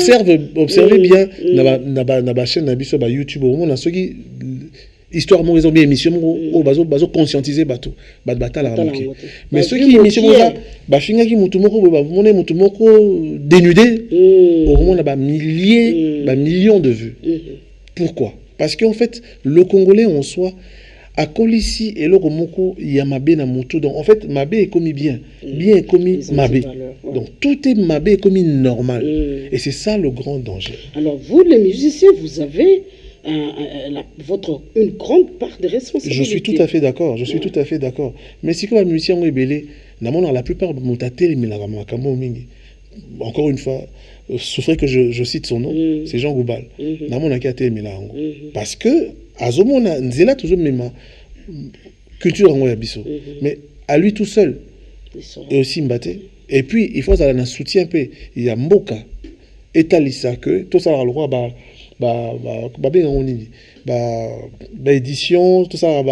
Observez bien la chaîne nabiso ba YouTube au moment qui histoire mo bien émission au bazo conscientiser bato bata la manquer. Mais ceux qui émission ba finga qui mutu moko ba moné mutu moko dénudé au moment na ba millions de vues. Pourquoi? Parce qu'en fait le Congolais en soi à Kolisi et le Romoko, il y a Mabé na moto. Donc en fait, Mabé est commis bien est commis Mabé. Donc tout est Mabé est commis normal. Et c'est ça le grand danger. Alors vous, les musiciens, vous avez une grande part de responsabilité. Je suis tout à fait d'accord. Tout à fait d'accord. Mais si comme un musicien est belé, la plupart de mon tatel, encore une fois, souffrez que je cite son nom, c'est Jean Goubal. Parce que Azomona Nzela toujours même culture en Yabiso. Mais à lui tout seul, et aussi Mbaté. Et puis il faut un soutien. Il y a Mboka, Etalissa, que tout ça, le roi, édition, tout ça,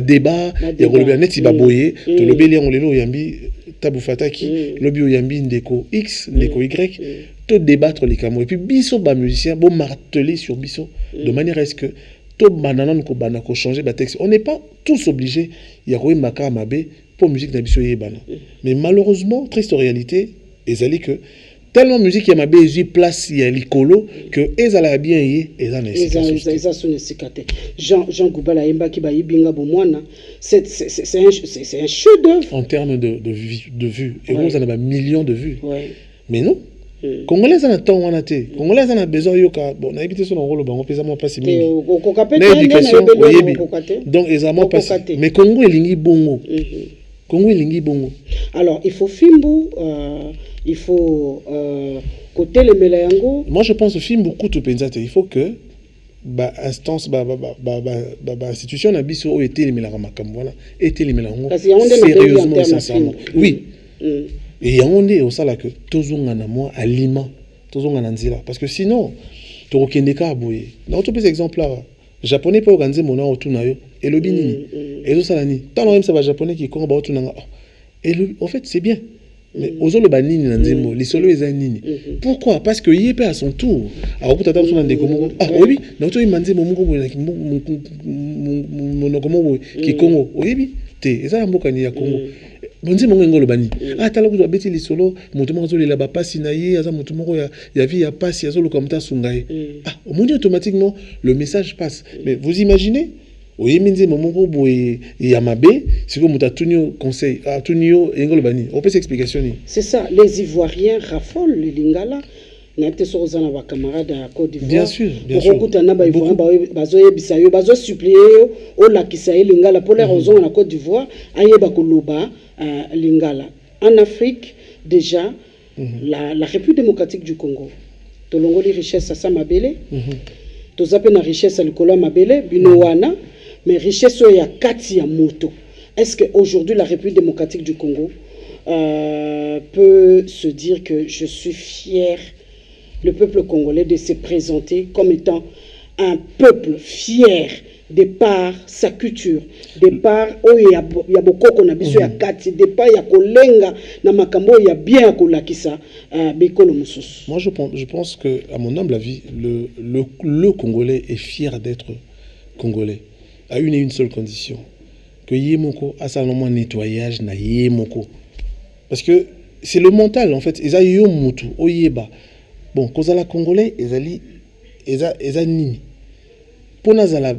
débat, il y a le net, il va boyer, tout le bélé, on le yambi, Taboufataki, le bio yambi, Ndeko X, Ndeko Y, tout débattre les camos. Et puis, biso, musicien, bon marteler sur biso, de manière à ce que tout bananan ko banako changer ba texte. On n'est pas tous obligés, il y a Roy Maka Mabé pour musique d'Abiso Yébana. Mais malheureusement, triste réalité, ezali que tellement musique y a Mabé place il y a l'icolo que ezala bien y ezala Jean Goubala Yemba qui ba yibinga bomwana, c'est un chef-d'œuvre en termes de vues. Et vous en avez millions de vues. Ouais. Mais non. Congolais en a tant on a été. Congolais en a besoin yoka. Bon, on a habité sur le rôle, on pèse moins pas si bien. L'éducation, donc aisément pas. Mais Congo est lingi bongo. Congo est lingi bongo. Alors il faut Fimbu, il faut côté le Melayango. Moi je pense Fimbu kutu penzate. Il faut que instance institution na biso été les Melaramakamu voilà été les Melarango sérieusement sincèrement. Oui. Et on est au sala que tozonga na moi aliment tozonga na nzela parce que sinon to okendeka boye na autre exemple là japonais pas organiser mon nom autour na yo et le binini et zo sala ni tant même ça va japonais qui komba autour na et en fait c'est bien mais ozo le banini na nzembo les solo eza nini pourquoi parce que yé à son tour a okutata so na ndeko moko oui na to imanze moko boye na mon qui Congo oui te eza mboka ni ya Congo bonzi mongo ngolo bani tala ko beti li solo mutu moko zo la ba pasi na ye aza mutu moko ya vie ya pasi azo lo comme ta sungaye au monde automatiquement le message passe mais vous imaginez oye minze momoko boye ya mabe siko muta tunio conseil tunio ngolo bani on peut s'explication. C'est ça, les Ivoiriens raffolent le lingala. N'importe sur aux camarades à Côte d'Ivoire. Bien sûr, bien sûr. Beaucoup bazo supplier au lakisaï lingala pour les raisons en Côte d'Ivoire ayeba koloba lingala. En Afrique déjà la République démocratique du Congo. Tolongo les richesses à Samabele. Tozape na richesse à l'ikola mabele binowana mais richesse ya kati ya moto. Est-ce que aujourd'hui la République démocratique du Congo peut se dire que je suis fier le peuple congolais de se présenter comme étant un peuple fier de par sa culture, de par il y a beaucoup qu'on a besoin ya kati, de par ya kolenga na makambo ya bien kolakisa bekolo mususu. Moi je pense que à mon humble avis le Congolais est fier d'être Congolais à une et une seule condition que yemoko a seulement nettoyage na yemoko parce que c'est le mental en fait eza yo mutu oyeba. Bon, quand la Congolais, eza nini. Pour nazala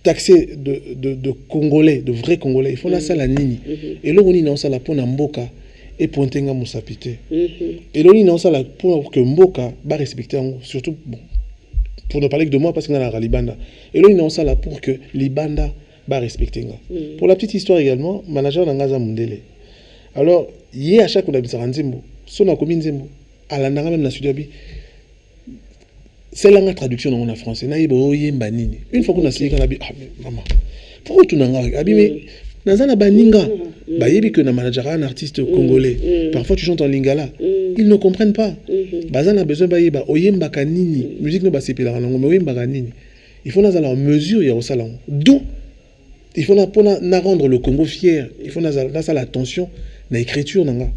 taxer de Congolais, de vrais Congolais. Il faut la salle à nini. Et là, on y a la pona mboka et pointenga moussapité. Et là, on y a la pour que mboka va respecter, surtout, bon, pour ne parler que de moi, parce qu'on a la Libanda. Et là, on y a la pour que Libanda va respecter. Pour la petite histoire également, manager d'Angaza Mundele. Alors, hier, à chaque fois, on a mis ça en Zembo. Son a commis Zembo. À la nara même la Sudabi. C'est la traduction en français. Une fois qu'on a signé, on a dit, ah, mais maman, pourquoi tu n'as pas dit, mais Nazana Baninga, Bayebi que na manager un artiste congolais. Parfois tu chantes en lingala. Ils ne comprennent pas. Bazana a besoin de Oyemba Kanini. Musique ne va pas s'épeler, mais Oyemba Kanini. Il faut naza la mesure, il y a au salon. D'où il faut na rendre le Congo fier. Il faut naza l'attention na écriture nanga.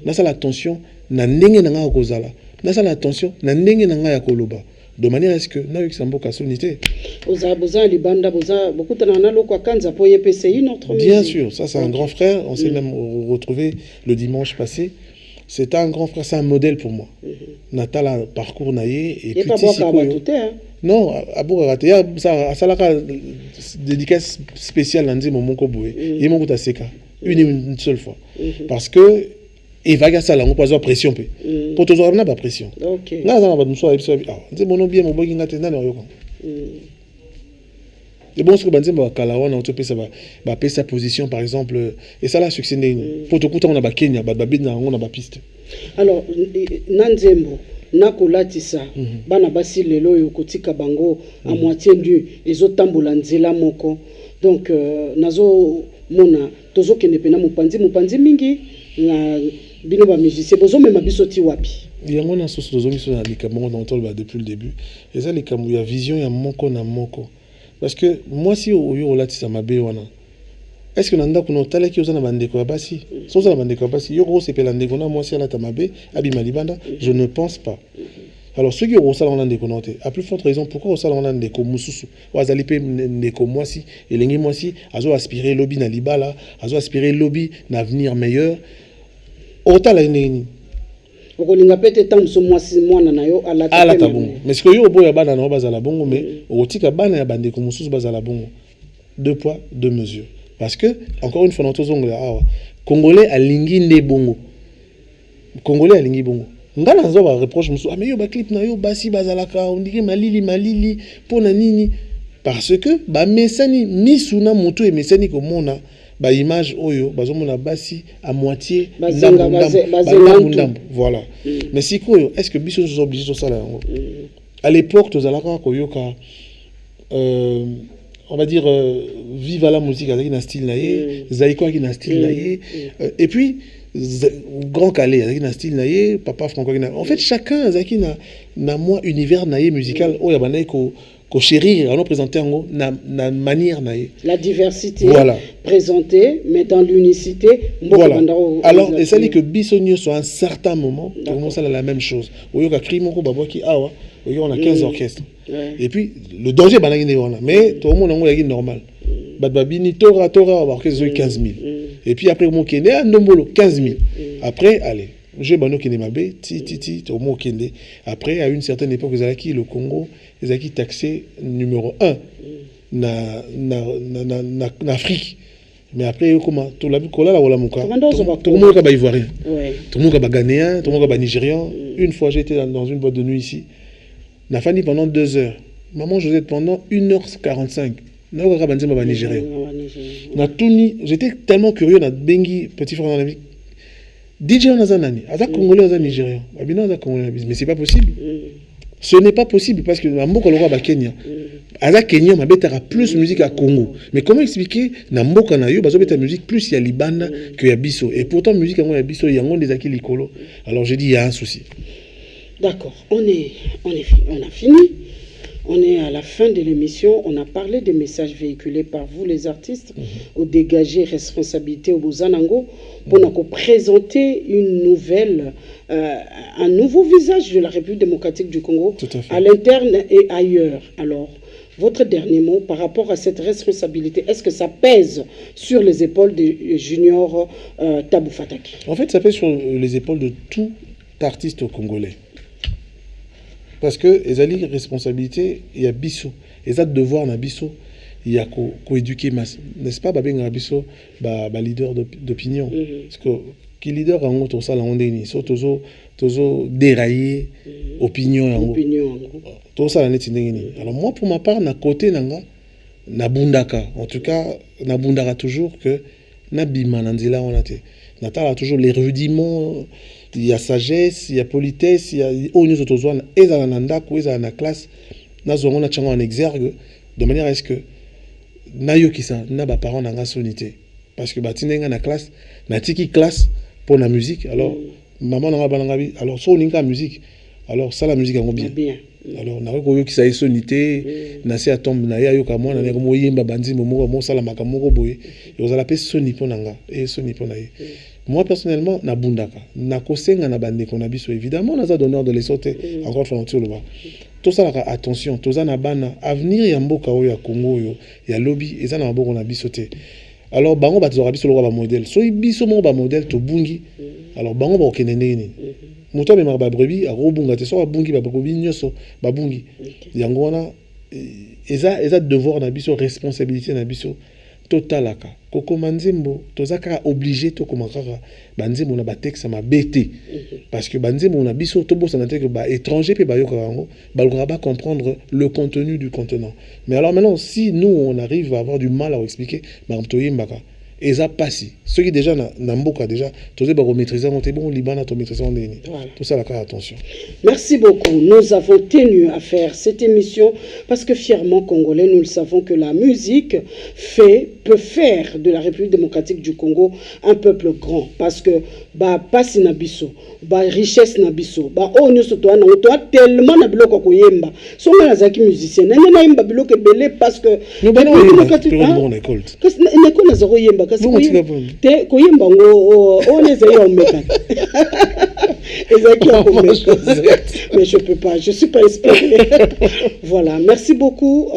Naza l'attention na ndenge nanga okozala. Naza l'attention na ndenge nanga ya koloba. De manière à ce que nous avons une sonité. Bien sûr, ça c'est un grand frère. On s'est même retrouvé le dimanche passé. C'est un grand frère, c'est un modèle pour moi. Natal a parcours naïe et puis non, Abou Raté, ça a dédicace spéciale dans mon Koboué. Il est mon Seka une seule fois. Parce que et va gagner ça là, on peut avoir pression peu. Pour tous on n'a pas pression. OK. Là ça va nous soit c'est mon bien mon boy ngate na yo. Et bon ce que banze ba kala on a topé ça va payer sa position par exemple et ça là succès pour tout on a ba Kenya ba bina on a ba piste. Alors Nanzembo nakolatisa bana basi lelo yo kotika bango à moitié du ezotambola nzela moko. Donc nazo mona tozo kene pena mupanzi mingi na bino ba musicien bozo même bisoti wapi yango na soso tozo miso na likambo dans tol ba depuis le début et ça likambo ya vision ya moko na moko parce que moi si oyo olatisa mabe wana est-ce que nanda kuno tala ki ozana bandeko basi soza na bandeko basi yo gros sepela ndeko na moi si ala tamabe abima libanda je ne pense pas. Alors ceux qui ont ça dans des connotés, à plus forte raison pourquoi au salon dans des komususu ou azalipe des komoisi et lengi moisi azo aspirer lobby na libala azo aspirer lobby na avenir meilleur autant la nini okolinga pete tant so moisi mwana na yo ala ta bongo mais ce que yo boya bana na bazala bongo mais otika bana ya bande komususu bazala bongo deux poids deux mesures parce que encore une fois dans tous ongles congolais alingi nde bongo congolais alingi bongo ngana nzo ba reproche musu mais yo ba clip na yo basi bazalaka on dit malili pona nini parce que ba mesani misuna mutu et mesani ko mona ba image oyo bazomona basi à moitié ndambo voilà mais sikoyo est-ce que biso sont obligés de ça là à l'époque tozalaka ko yoka on va dire vive à la musique avec un style naïe zaiko qui na style naïe et puis grand calais avec un style naïe papa franco en fait chacun avec na moi univers naïe musical oh ya banaï ko chérir on présenter en na manière naïe la diversité voilà présentée mais dans l'unicité voilà alors et ça dit que bisogno sur un certain moment pour moi ça la même chose au yoka crimoko babaki awa on a 15 orchestres et puis le danger banani on mais tout le monde on est normal babini tora orchestre 15 000 et puis après mon kende ndombolo 15 000 après allez je bano kende mabe ti au mon kende après à une certaine époque ils allaient le Congo ils allaient taxé numéro 1 na Afrique mais après comment tout la kola la wala muka tout le monde ka ba ivoirien tout le monde ka ba ghanéen tout le monde ka ba nigérian une fois j'étais dans une boîte de nuit ici na fani pendant 2 heures maman Josette pendant 1h45 na ka ba nzema ba nigérian na tuni j'étais tellement curieux na bengi petit frère dans la vie DJ on a nani aza congolais aza nigérian babina aza congolais mais c'est pas possible ce n'est pas possible parce que mboka lokwa ba Kenya aza Kenya mabetaka plus musique à Congo mais comment expliquer na mboka na yo bazo beta musique plus ya libanda que ya biso et pourtant musique ya biso yango des akili likolo alors j'ai dit il y a un souci. D'accord, on a fini. On est à la fin de l'émission. On a parlé des messages véhiculés par vous, les artistes, au dégager responsabilité au Bozanango, pour nous présenter une nouvelle, un nouveau visage de la République démocratique du Congo, à l'interne et ailleurs. Alors, votre dernier mot par rapport à cette responsabilité, est-ce que ça pèse sur les épaules de Junior Tabou Fataki? En fait, ça pèse sur les épaules de tout artiste congolais. Parce que les responsabilités, il y a bisso, les devoirs na bisso, il y a éduquer masse, n'est-ce pas, babenga biso ba leader d'opinion, parce que qui leader en autre ça la ondeni, so tozo dérailler opinion yango. Tout ça la neti ndengeni. Alors moi pour ma part na côté nanga na bundaka, en tout cas na bundaka toujours que na bima na nzela on a te. Natala toujours les rudiments, il y a sagesse, il y a politesse, il y a onyo tozwana ezala na ndako ezala na classe na zongo na tchango en exergue de manière à ce que na yokisa na ba parents nanga sonité parce que batinenga na classe na tiki classe pour la musique alors maman nanga bananga bi alors so ninga musique alors ça la musique en bien alors na ko yokisa sonité na se atombe na ya yoka mwana na ko yimba bandi momo mo sala makamoko boye yozala pe soni ponanga et soni ponaye. Moi personnellement na bundaka na kosenga na bande ko na biso évidemment na za donneur de les sauter encore fois on le bas. Tout ça attention tout ça na bana avenir ya mboka oyo ya Congo yo ya lobby eza na maboko na biso te. Alors bango batozora biso lo ba modèle so biso mo ba modèle to bungi alors bango ba kenene ni moto be marba brebi a robunga te so ba bungi ba brebi nyoso ba bungi yango wana eza devoir na biso responsabilité na biso totalaka koko manzembo tozaka obligé to komakaka banzembo na ba texte ma BT parce que banzembo na biso to bossa na te que ba étranger pe ba yoka yango ba comprendre le contenu du contenant. Mais alors maintenant si nous on arrive à avoir du mal à expliquer ba mtoyimbaka eza passi ceux qui déjà na mboka déjà tozé ba maîtriser on bon libana to maîtriser on est tout ça la cas attention. Merci beaucoup. Nous avons tenu à faire cette émission parce que fièrement congolais nous le savons que la musique peut faire de la République démocratique du Congo un peuple grand parce que ba passi na biso ba richesse na biso ba onyo soto na to tellement na biloko ko yemba so na zaki musicien na yemba biloko belé parce que nous bonne école na ko na zako yemba kasi te ko yemba ngo on les ayo meka mais je peux pas, je suis pas inspiré. Voilà, merci beaucoup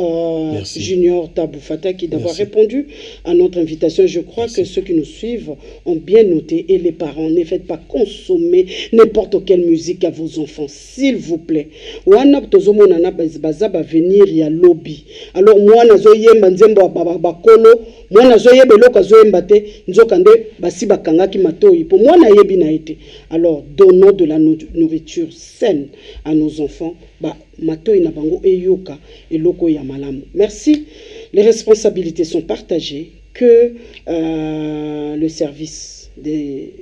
Junior Tabou Fataki d'avoir répondu à notre invitation. Je crois que ceux qui nous suivent ont bien noté et les parents, ne faites pas consommer n'importe quelle musique à vos enfants, s'il vous plaît. Wana tozomo nana bazaba venir ya lobby. Alors moi nazo yemba nzembo bakolo, moi nazo yeba loka zo yemba te nzokande basi bakanga ki matoi. Pour moi na yebi na été. Alors donnons de la nourriture saine à nos enfants. Ba matoi na bango eyoka eloko ya malamu. Merci. Les responsabilités sont partagées. Que le service des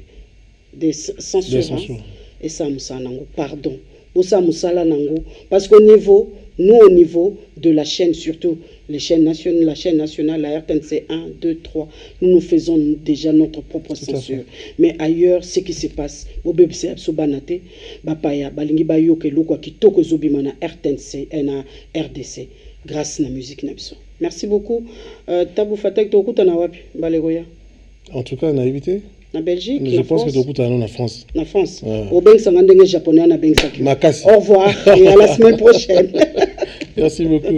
censurants et ça nango pardon. Osa musala nango parce qu'au niveau au niveau de la chaîne, surtout les chaînes nationales, la chaîne nationale, la RTNC 1, 2, 3, nous faisons déjà notre propre censure. Mais ailleurs, ce qui se passe, au BBC Sobanate, Bapaya, Balingi Bayoke, Lokwa, Kitoko Zobimana, RTNC, na RDC, grâce à la musique Nabso. Merci beaucoup. Tabou Fatek, Tokuta Nawapi, Balegoya. En tout cas, on a évité. En Belgique, je pense que Tokuta est en France. En France. Au Beng Sangandenge japonais, na Beng Saki. Makasi. Au revoir et à la semaine prochaine. Merci beaucoup.